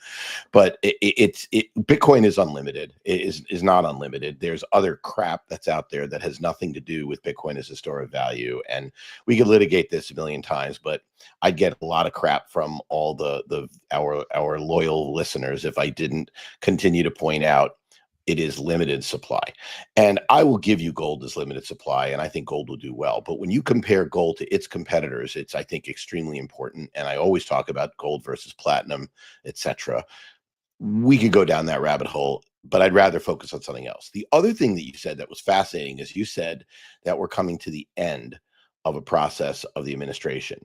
But Bitcoin is unlimited. It is not unlimited. There's other crap that's out there that has nothing to do with Bitcoin as a store of value, and we could litigate this a million times, but I'd get a lot of crap from all our loyal listeners if I didn't continue to point out it is limited supply. And I will give you gold as limited supply, and I think gold will do well. But when you compare gold to its competitors, it's, I think, extremely important. And I always talk about gold versus platinum, etc. We could go down that rabbit hole, but I'd rather focus on something else. The other thing that you said that was fascinating is you said that we're coming to the end of a process of the administration.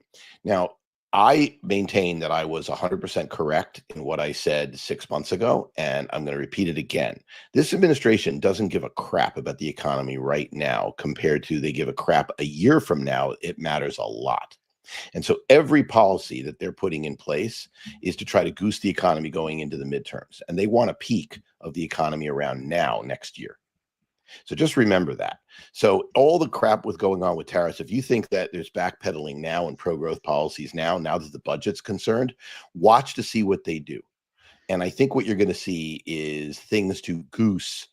Now, I maintain that I was 100% correct in what I said 6 months ago, and I'm going to repeat it again. This administration doesn't give a crap about the economy right now compared to they give a crap a year from now. It matters a lot. And so every policy that they're putting in place is to try to goose the economy going into the midterms. And they want a peak of the economy around now next year. So just remember that. So all the crap with going on with tariffs, if you think that there's backpedaling now and pro-growth policies now that the budget's concerned, watch to see what they do. And I think what you're going to see is things to goose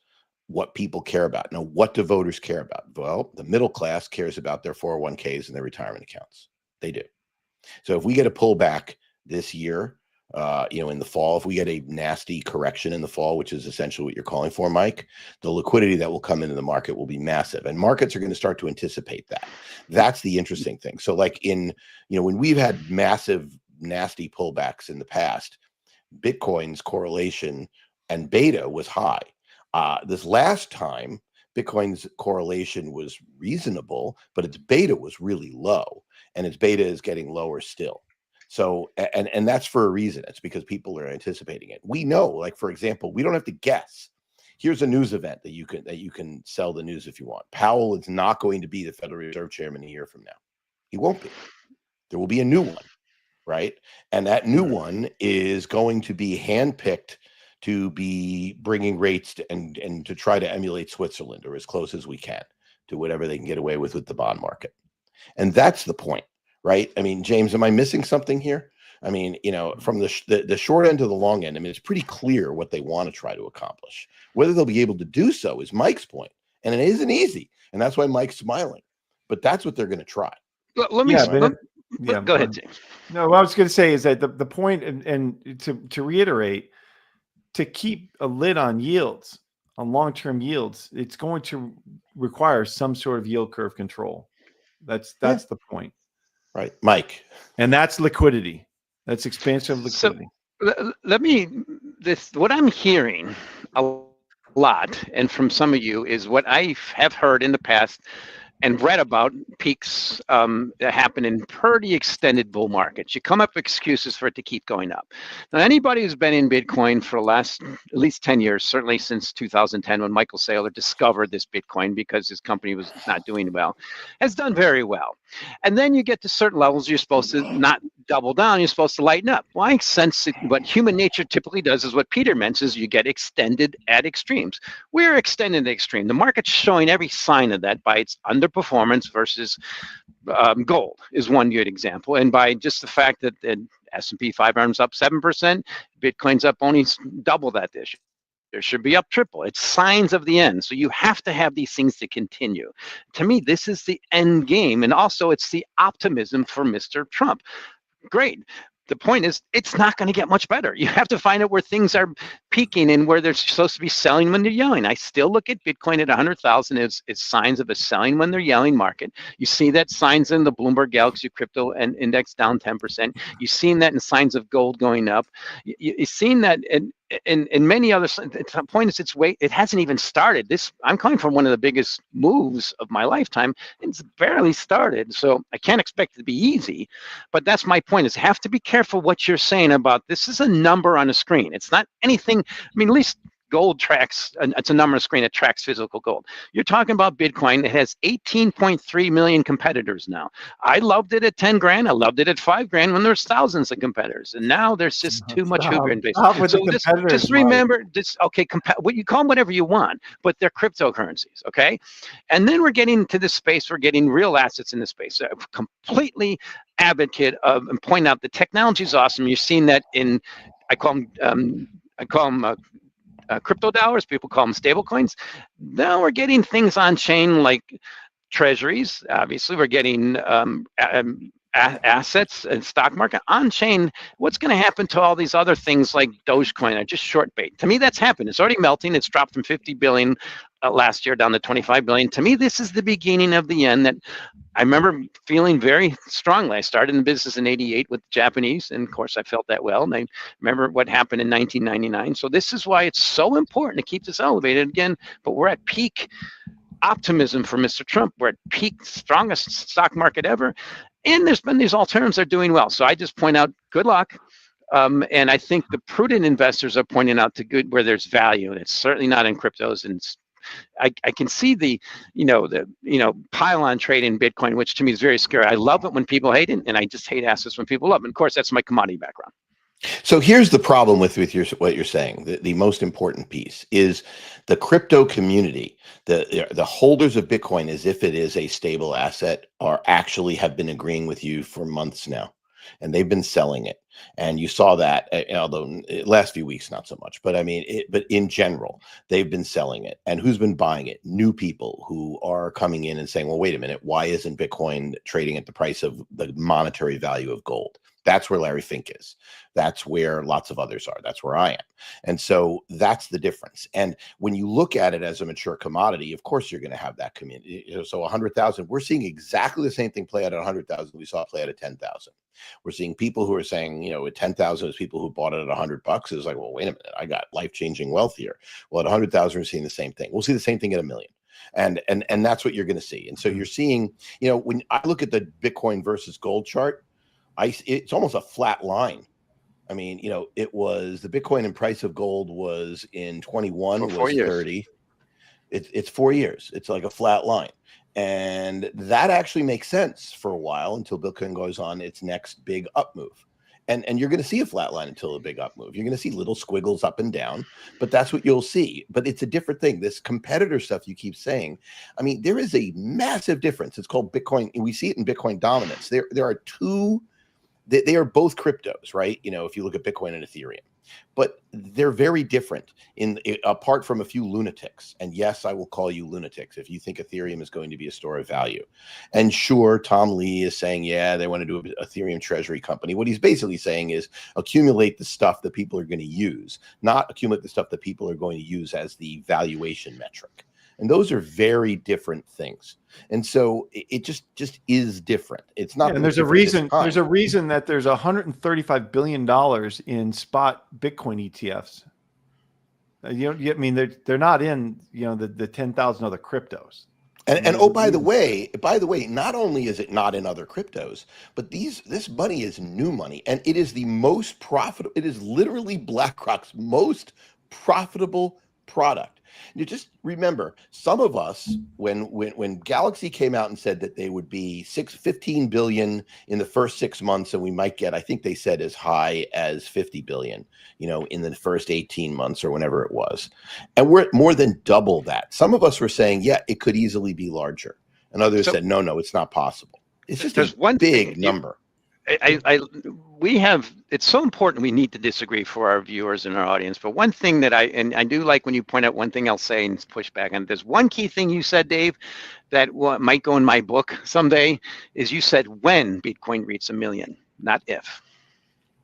what people care about. Now, what do voters care about? Well, the middle class cares about their 401ks and their retirement accounts. They do. So if we get a pullback this year, you know, in the fall, if we get a nasty correction in the fall, which is essentially what you're calling for, Mike, the liquidity that will come into the market will be massive, and markets are going to start to anticipate that. That's the interesting thing. So like in, you know, when we've had massive, nasty pullbacks in the past, Bitcoin's correlation and beta was high. This last time, Bitcoin's correlation was reasonable, but its beta was really low, and its beta is getting lower still. So, and that's for a reason. It's because people are anticipating it. We know, like, for example, we don't have to guess. Here's a news event that you can sell the news if you want. Powell is not going to be the Federal Reserve Chairman a year from now. He won't be. There will be a new one, right? And that new one is going to be handpicked to be bringing rates and to try to emulate Switzerland, or as close as we can to whatever they can get away with the bond market. And that's the point. Right? I mean, James, am I missing something here? I mean, you know, from the short end to the long end, I mean, it's pretty clear what they want to try to accomplish. Whether they'll be able to do so is Mike's point. And it isn't easy. And that's why Mike's smiling. But that's what they're going to try. Let me go ahead, James. No, what I was going to say is that the point, and to reiterate, to keep a lid on yields, on long-term yields, it's going to require some sort of yield curve control. That's the point. Right, Mike. And that's liquidity. That's expansion of liquidity. So what I'm hearing a lot, and from some of you, is what I have heard in the past and read about peaks that happen in pretty extended bull markets. You come up with excuses for it to keep going up. Now, anybody who's been in Bitcoin for the last at least 10 years, certainly since 2010 when Michael Saylor discovered this Bitcoin because his company was not doing well, has done very well. And then you get to certain levels, you're supposed to not double down, you're supposed to lighten up. Well, I sense what human nature typically does is what Peter mentions, you get extended at extremes. We're extending the extreme. The market's showing every sign of that by its underperformance versus gold is one good example. And by just the fact that S&P 500's up 7%. Bitcoin's up only double that this year. There should be up triple. It's signs of the end. So you have to have these things to continue. To me, this is the end game. And also it's the optimism for Mr. Trump. Great. The point is, it's not going to get much better. You have to find out where things are peaking and where they're supposed to be selling when they're yelling. I still look at Bitcoin at 100,000 as signs of a selling when they're yelling market. You see that signs in the Bloomberg Galaxy Crypto and Index down 10%. You've seen that in signs of gold going up. You've seen that in many other. The point is, it hasn't even started. I'm calling for one of the biggest moves of my lifetime, and it's barely started. So I can't expect it to be easy, but that's my point. Is have to be careful what you're saying about this. Is a number on a screen. It's not anything. I mean, at least gold tracks. It's a number on a screen that tracks physical gold. You're talking about Bitcoin. It has 18.3 million competitors now. I loved it at 10 grand. I loved it at 5 grand when there's thousands of competitors, and now there's just too much hubris. So just remember this. Okay, what you call them whatever you want, but they're cryptocurrencies. Okay, and then we're getting to this space. We're getting real assets in this space. Completely advocate of and point out the technology is awesome. You've seen that in. I call them crypto dollars. People call them stable coins. Now we're getting things on chain like treasuries. Obviously, we're getting assets and stock market on chain. What's going to happen to all these other things like Dogecoin or just short bait? To me, that's happened. It's already melting. It's dropped from 50 billion last year down to 25 billion. To me, this is the beginning of the end that I remember feeling very strongly. I started in business in '88 with the Japanese, and of course I felt that well. And I remember what happened in 1999. So this is why it's so important to keep this elevated again. But we're at peak optimism for Mr. Trump. We're at peak strongest stock market ever. And there's been these alternatives are doing well. So I just point out, good luck. And I think the prudent investors are pointing out to good where there's value. And it's certainly not in cryptos. And I can see the pile-on trade in Bitcoin, which to me is very scary. I love it when people hate it, and I just hate assets when people love it. And of course, that's my commodity background. So here's the problem with what you're saying. The most important piece is the crypto community, the holders of Bitcoin, as if it is a stable asset, have been agreeing with you for months now, and they've been selling it. And you saw that, although last few weeks not so much, but I mean, but in general, they've been selling it. And who's been buying it? New people who are coming in and saying, well, wait a minute, why isn't Bitcoin trading at the price of the monetary value of gold? That's where Larry Fink is. That's where lots of others are. That's where I am. And so that's the difference. And when you look at it as a mature commodity, of course, you're going to have that community. So 100,000, we're seeing exactly the same thing play out at 100,000 we saw play out at 10,000. We're seeing people who are saying, at 10,000 is people who bought it at $100. It's like, well, wait a minute, I got life-changing wealth here. Well, at 100,000, we're seeing the same thing. We'll see the same thing at $1 million. And that's what you're going to see. And so you're seeing, when I look at the Bitcoin versus gold chart, it's almost a flat line. I mean, it was the Bitcoin and price of gold was in 21 was 30. It's 4 years. It's like a flat line. And that actually makes sense for a while until Bitcoin goes on its next big up move. And you're going to see a flat line until a big up move. You're going to see little squiggles up and down, but that's what you'll see. But it's a different thing. This competitor stuff you keep saying, I mean, there is a massive difference. It's called Bitcoin. We see it in Bitcoin dominance. There are two. They are both cryptos, right? If you look at Bitcoin and Ethereum, but they're very different apart from a few lunatics. And yes, I will call you lunatics if you think Ethereum is going to be a store of value. And sure, Tom Lee is saying, yeah, they want to do an Ethereum Treasury Company. What he's basically saying is accumulate the stuff that people are going to use, not accumulate the stuff that people are going to use as the valuation metric. And those are very different things. And so it just is different. It's not. And there's a reason. There's a reason that there's $135 billion in spot Bitcoin ETFs. I mean, they're not in the 10,000 other cryptos. And oh, by the way, not only is it not in other cryptos, but this money is new money, and it is the most profitable. It is literally BlackRock's most profitable product. You just remember, some of us, when Galaxy came out and said that they would be 15 billion in the first 6 months, and we might get, I think they said as high as 50 billion, in the first 18 months or whenever it was. And we're at more than double that. Some of us were saying, yeah, it could easily be larger. And others said, no, it's not possible. It's just a big number. we have, it's so important we need to disagree for our viewers and our audience. But one thing that I do like when you point out one thing I'll say and push back on, there's one key thing you said, Dave, that might go in my book someday, is you said when Bitcoin reaches 1 million, not if.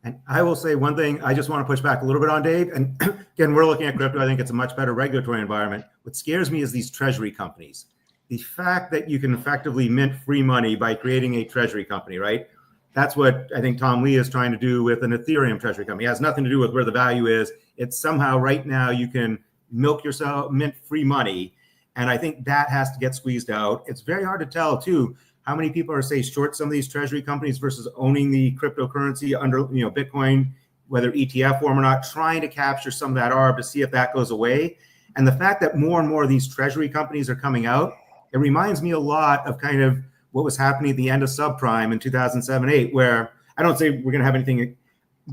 And I will say one thing, I just want to push back a little bit on Dave. And again, we're looking at crypto. I think it's a much better regulatory environment. What scares me is these treasury companies. The fact that you can effectively mint free money by creating a treasury company, right? That's what I think Tom Lee is trying to do with an Ethereum treasury company. It has nothing to do with where the value is. It's somehow right now you can milk yourself, mint free money. And I think that has to get squeezed out. It's very hard to tell too, how many people are, say, short some of these treasury companies versus owning the cryptocurrency under, Bitcoin, whether ETF form or not, trying to capture some of that ARB to see if that goes away. And the fact that more and more of these treasury companies are coming out, it reminds me a lot of kind of what was happening at the end of subprime in 2007-8, where I don't say we're going to have anything.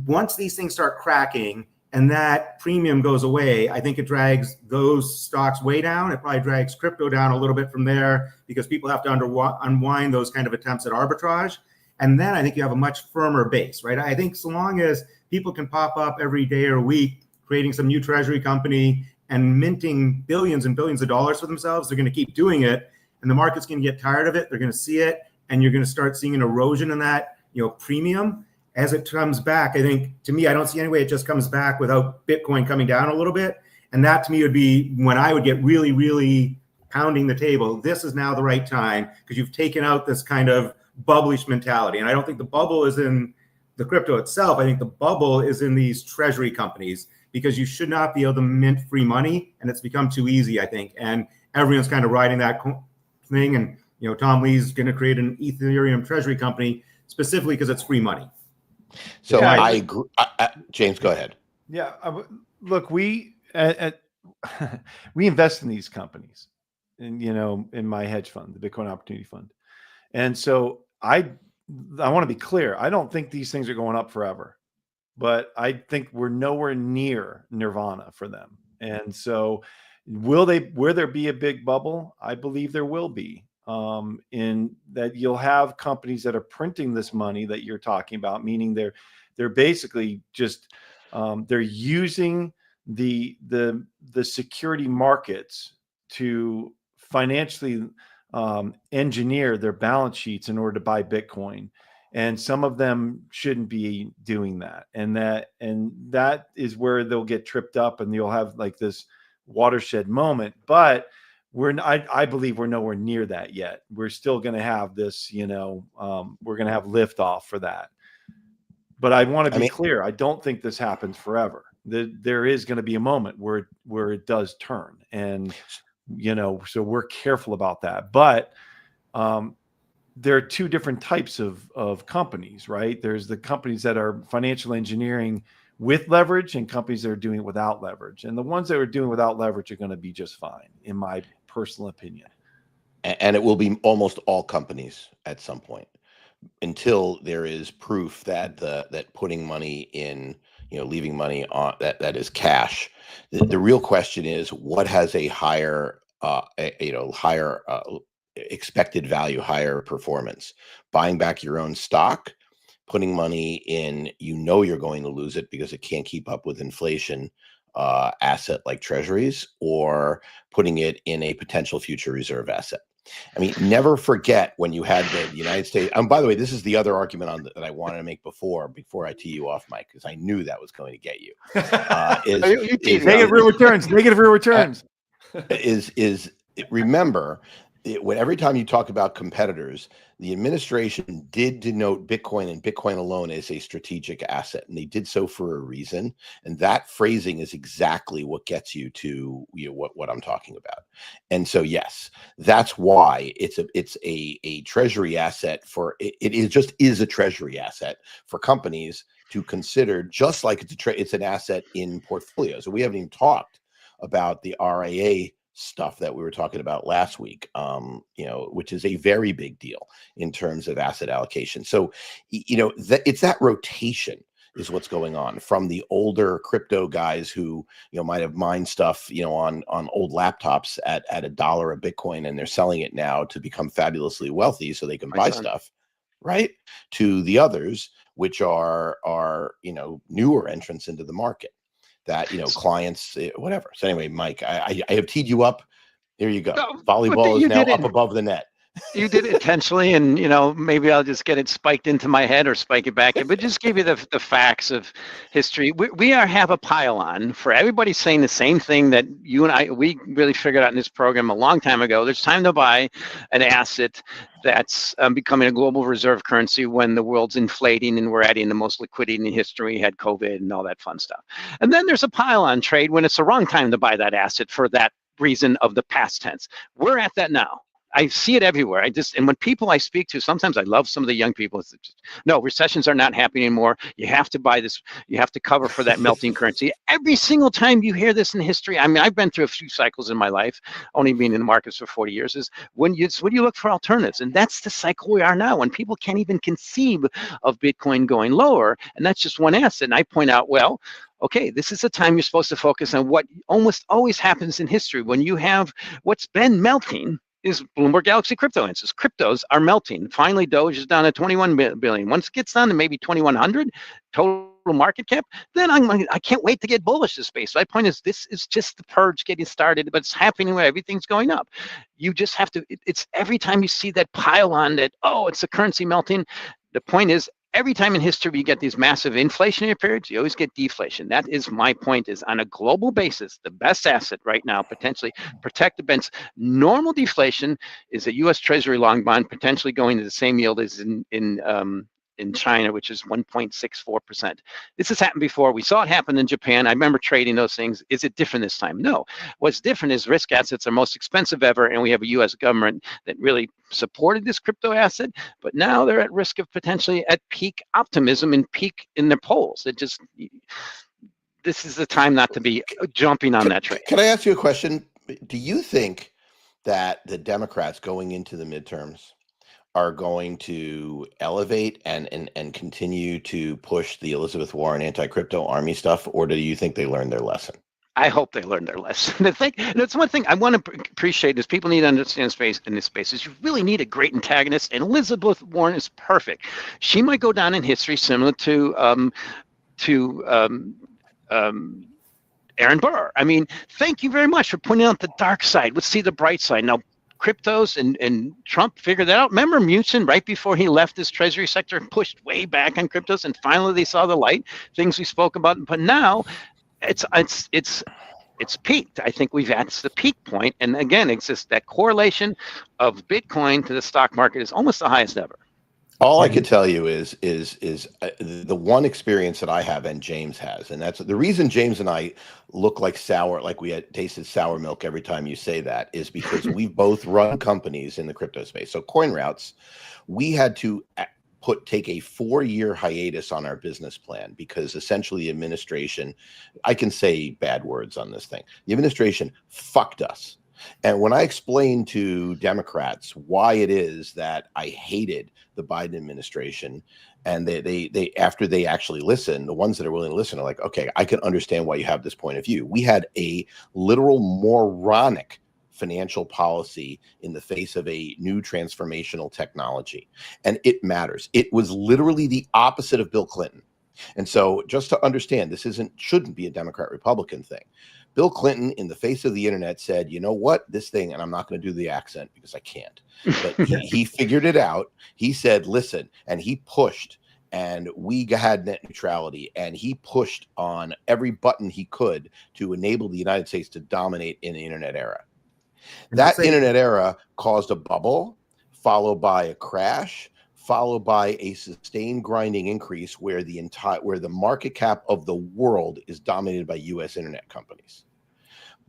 Once these things start cracking and that premium goes away, I think it drags those stocks way down. It probably drags crypto down a little bit from there because people have to unwind those kind of attempts at arbitrage. And then I think you have a much firmer base, right? I think so long as people can pop up every day or week, creating some new treasury company and minting billions and billions of dollars for themselves, they're going to keep doing it. And the market's going to get tired of it. They're going to see it. And you're going to start seeing an erosion in that, premium. As it comes back, I think, to me, I don't see any way it just comes back without Bitcoin coming down a little bit. And that, to me, would be when I would get really, really pounding the table. This is now the right time because you've taken out this kind of bubblish mentality. And I don't think the bubble is in the crypto itself. I think the bubble is in these treasury companies because you should not be able to mint free money. And it's become too easy, I think. And everyone's kind of riding that thing. And, Tom Lee's going to create an Ethereum treasury company specifically because it's free money. So yeah, I agree. James, go ahead. Yeah, look, we we invest in these companies, and in my hedge fund, the Bitcoin Opportunity Fund, and so I want to be clear. I don't think these things are going up forever, but I think we're nowhere near nirvana for them. And so, will there be a big bubble? I believe there will be. In that you'll have companies that are printing this money that you're talking about, meaning they're basically just they're using the security markets to financially engineer their balance sheets in order to buy Bitcoin. And some of them shouldn't be doing that. And that is where they'll get tripped up and you'll have like this watershed moment. But I believe we're nowhere near that yet. We're still going to have this, we're going to have liftoff for that. But I want to be clear. I don't think this happens forever. There is going to be a moment where it does turn. And, so we're careful about that. But there are two different types of companies, right? There's the companies that are financial engineering with leverage and companies that are doing it without leverage. And the ones that are doing without leverage are going to be just fine, in my personal opinion. And it will be almost all companies at some point until there is proof that that putting money in, leaving money on that is cash. The real question is what has a higher, higher expected value, higher performance? Buying back your own stock, putting money in, you're going to lose it because it can't keep up with inflation, asset like treasuries, or putting it in a potential future reserve asset. I mean, never forget when you had the United States. And by the way, this is the other argument that I wanted to make before I tee you off, Mike, because I knew that was going to get you. Negative real returns. Negative real returns. Remember, every time you talk about competitors, the administration did denote Bitcoin and Bitcoin alone as a strategic asset, and they did so for a reason. And that phrasing is exactly what gets you to what I'm talking about. And so, yes, that's why it's a treasury asset for it is a treasury asset for companies to consider, just like it's an asset in portfolios. So we haven't even talked about the RIA stuff that we were talking about last week, which is a very big deal in terms of asset allocation. So, it's that rotation is what's going on from the older crypto guys who, might have mined stuff, on old laptops at $1 a Bitcoin, and they're selling it now to become fabulously wealthy so they can buy stuff. right? To the others, which are newer entrants into the market that, clients, whatever. So anyway, Mike, I have teed you up. Here you go. No, but Volleyball is you now did it. up above the net. You did it intentionally, and maybe I'll just get it spiked into my head or spike it back in, but just give you the facts of history. We have a pile-on for everybody saying the same thing that you and we really figured out in this program a long time ago. There's time to buy an asset that's becoming a global reserve currency when the world's inflating and we're adding the most liquidity in history. We had COVID and all that fun stuff. And then there's a pile-on trade when it's the wrong time to buy that asset for that reason of the past tense. We're at that now. I see it everywhere. And when people I speak to, sometimes I love some of the young people. It's just, no, recessions are not happening anymore. You have to buy this. You have to cover for that melting currency. Every single time you hear this in history, I mean, I've been through a few cycles in my life, only being in the markets for 40 years, is when you look for alternatives. And that's the cycle we are now, when people can't even conceive of Bitcoin going lower. And that's just one asset. And I point out, well, okay, this is the time you're supposed to focus on what almost always happens in history when you have what's been melting is Bloomberg Galaxy crypto instances. Cryptos are melting. Finally, Doge is down to 21 billion. Once it gets down to maybe 2,100 total market cap, then I can't wait to get bullish this space. My point is, this is just the purge getting started, but it's happening when everything's going up. You just have to, it's every time you see that pile on that, oh, it's the currency melting. The point is, every time in history you get these massive inflationary periods, you always get deflation. That is my point, is on a global basis, the best asset right now, potentially protect against normal deflation, is a U.S. Treasury long bond potentially going to the same yield as in China, which is 1.64%. This has happened before. We saw it happen in Japan. I remember trading those things. Is it different this time? No. What's different is risk assets are most expensive ever, and we have a U.S. government that really supported this crypto asset, but now they're at risk of potentially at peak optimism and peak in their polls. This is the time not to be jumping on that trade. Can I ask you a question? Do you think that the Democrats going into the midterms are going to elevate and continue to push the Elizabeth Warren anti-crypto army stuff, or do you think they learned their lesson? I hope they learned their lesson. That's one thing I want to appreciate is people need to understand space in this space is you really need a great antagonist, and Elizabeth Warren is perfect. She might go down in history similar to Aaron Burr. I mean, thank you very much for pointing out the dark side. Let's see the bright side. Now, cryptos and Trump figured that out. Remember Mnuchin, right before he left his Treasury sector, pushed way back on cryptos, and finally they saw the light, things we spoke about. But now it's peaked. I think that's the peak point. And again, it's just that correlation of Bitcoin to the stock market is almost the highest ever. All I can tell you is the one experience that I have and James has, and that's the reason James and I look like we had tasted sour milk every time you say that, is because we both run companies in the crypto space. So CoinRoutes, we had to take a 4-year hiatus on our business plan because essentially the administration, I can say bad words on this thing, the administration fucked us. And when I explained to Democrats why it is that I hated the Biden administration, and they after they actually listen, the ones that are willing to listen are like, okay, I can understand why you have this point of view. We had a literal moronic financial policy in the face of a new transformational technology, and it matters. It was literally the opposite of Bill Clinton. And so just to understand, this shouldn't be a Democrat-Republican thing. Bill Clinton, in the face of the internet, said, you know what, this thing, and I'm not going to do the accent because I can't, but he figured it out. He said, listen, and he pushed, and we had net neutrality, and he pushed on every button he could to enable the United States to dominate in the internet era. That internet era caused a bubble, followed by a crash, followed by a sustained grinding increase where the market cap of the world is dominated by U.S. internet companies.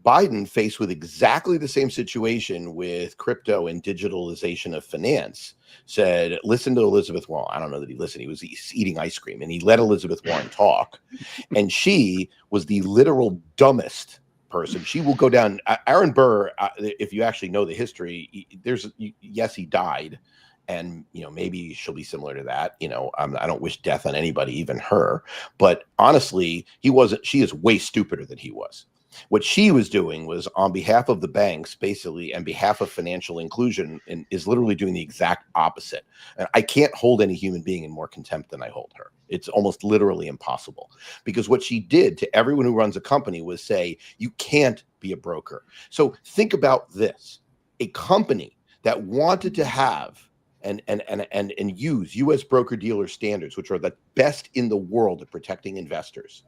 Biden, faced with exactly the same situation with crypto and digitalization of finance, said, listen to Elizabeth Warren. I don't know that he listened. He was eating ice cream, and he let Elizabeth Warren talk. And she was the literal dumbest person. She will go down. Aaron Burr, if you actually know the history, yes, he died. And, maybe she'll be similar to that. I don't wish death on anybody, even her. But honestly, she is way stupider than he was. What she was doing was on behalf of the banks, basically, and behalf of financial inclusion, and is literally doing the exact opposite. And I can't hold any human being in more contempt than I hold her. It's almost literally impossible, because what she did to everyone who runs a company was say, you can't be a broker. So think about this. A company that wanted to have and use U.S. broker-dealer standards, which are the best in the world at protecting investors.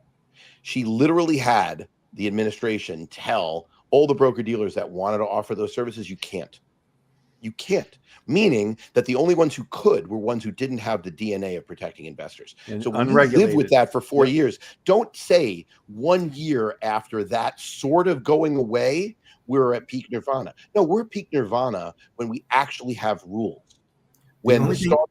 She literally had the administration tell all the broker-dealers that wanted to offer those services, you can't. You can't. Meaning that the only ones who could were ones who didn't have the DNA of protecting investors. And so when you live with that for 4 years, don't say 1 year after that sort of going away, we're at peak nirvana. No, we're at peak nirvana when we actually have rules. When the stock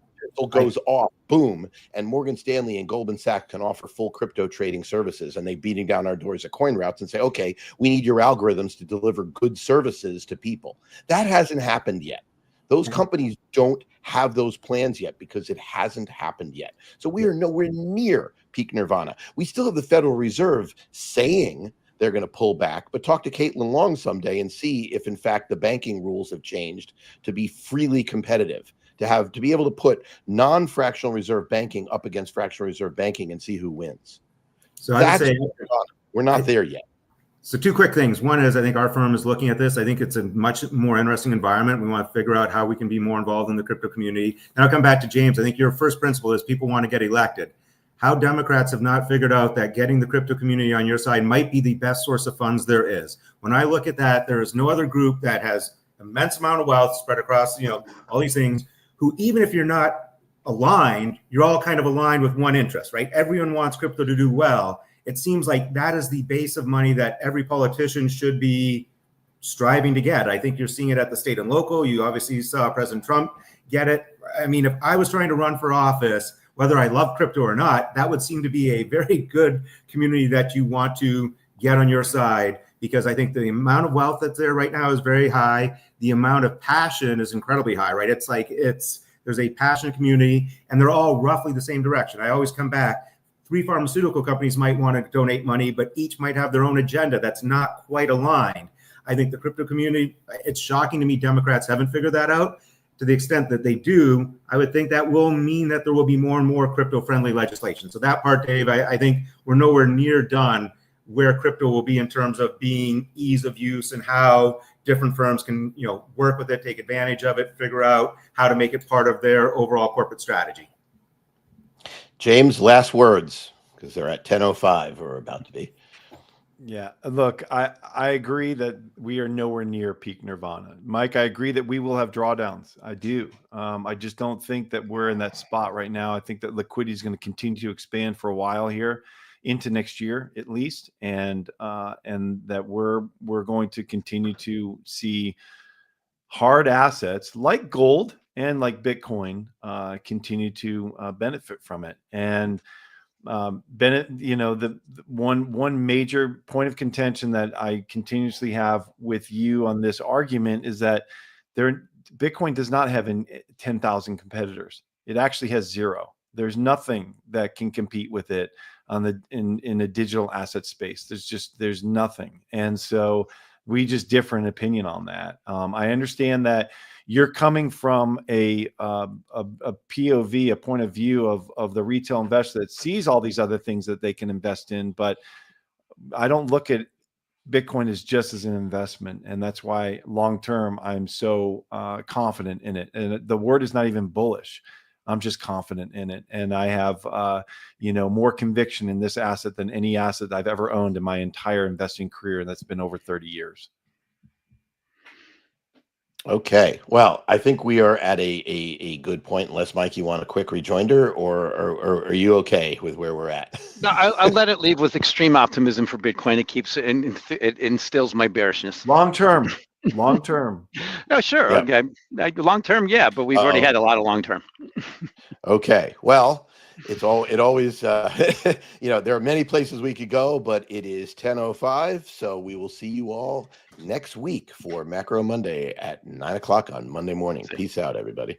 goes off, boom, and Morgan Stanley and Goldman Sachs can offer full crypto trading services, and they beating down our doors at CoinRoutes and say, okay, we need your algorithms to deliver good services to people. That hasn't happened yet. Those companies don't have those plans yet because it hasn't happened yet. So we are nowhere near peak nirvana. We still have the Federal Reserve saying they're going to pull back, but talk to Caitlin Long someday and see if in fact the banking rules have changed to be freely competitive, to be able to put non-fractional reserve banking up against fractional reserve banking and see who wins. So I'd say we're not there yet. So two quick things. One is I think our firm is looking at this. I think it's a much more interesting environment. We want to figure out how we can be more involved in the crypto community. And I'll come back to James. I think your first principle is people want to get elected. How Democrats have not figured out that getting the crypto community on your side might be the best source of funds there is. When I look at that, there is no other group that has immense amount of wealth spread across, all these things, who even if you're not aligned, you're all kind of aligned with one interest, right? Everyone wants crypto to do well. It seems like that is the base of money that every politician should be striving to get. I think you're seeing it at the state and local. You obviously saw President Trump get it. I mean, if I was trying to run for office, whether I love crypto or not, that would seem to be a very good community that you want to get on your side, because I think the amount of wealth that's there right now is very high. The amount of passion is incredibly high, right? It's like there's a passionate community, and they're all roughly the same direction. I always come back. 3 pharmaceutical companies might want to donate money, but each might have their own agenda that's not quite aligned. I think the crypto community, it's shocking to me Democrats haven't figured that out. To the extent that they do, I would think that will mean that there will be more and more crypto-friendly legislation. So that part, Dave, I think we're nowhere near done where crypto will be in terms of being ease of use and how different firms can, work with it, take advantage of it, figure out how to make it part of their overall corporate strategy. James, last words, because they're at 10:05 or about to be. Yeah, look, I agree that we are nowhere near peak nirvana. Mike, I agree that we will have drawdowns. I do. I just don't think that we're in that spot right now. I think that liquidity is going to continue to expand for a while here, into next year at least, and that we're going to continue to see hard assets like gold and like Bitcoin continue to benefit from it. And Bennett, the one major point of contention that I continuously have with you on this argument is that Bitcoin does not have 10,000 competitors. It actually has 0. There's nothing that can compete with it in a digital asset space. There's nothing. And so we just differ in opinion on that. I understand that you're coming from a POV, a point of view of the retail investor that sees all these other things that they can invest in, but I don't look at Bitcoin as just as an investment, and that's why long term I'm so confident in it. And the word is not even bullish. I'm just confident in it, and I have more conviction in this asset than any asset I've ever owned in my entire investing career. That's been over 30 years. Okay, well, I think we are at a good point. Unless, Mike, you want a quick rejoinder, or are you okay with where we're at? No, I'll let it leave with extreme optimism for Bitcoin. It instills my bearishness. Long term. No, sure. Yep. Okay. Long term, yeah, but we've already had a lot of long term. Okay, well, it always there are many places we could go, but it is 10:05, so we will see you all next week for Macro Monday at 9 o'clock on Monday morning. Peace out, everybody.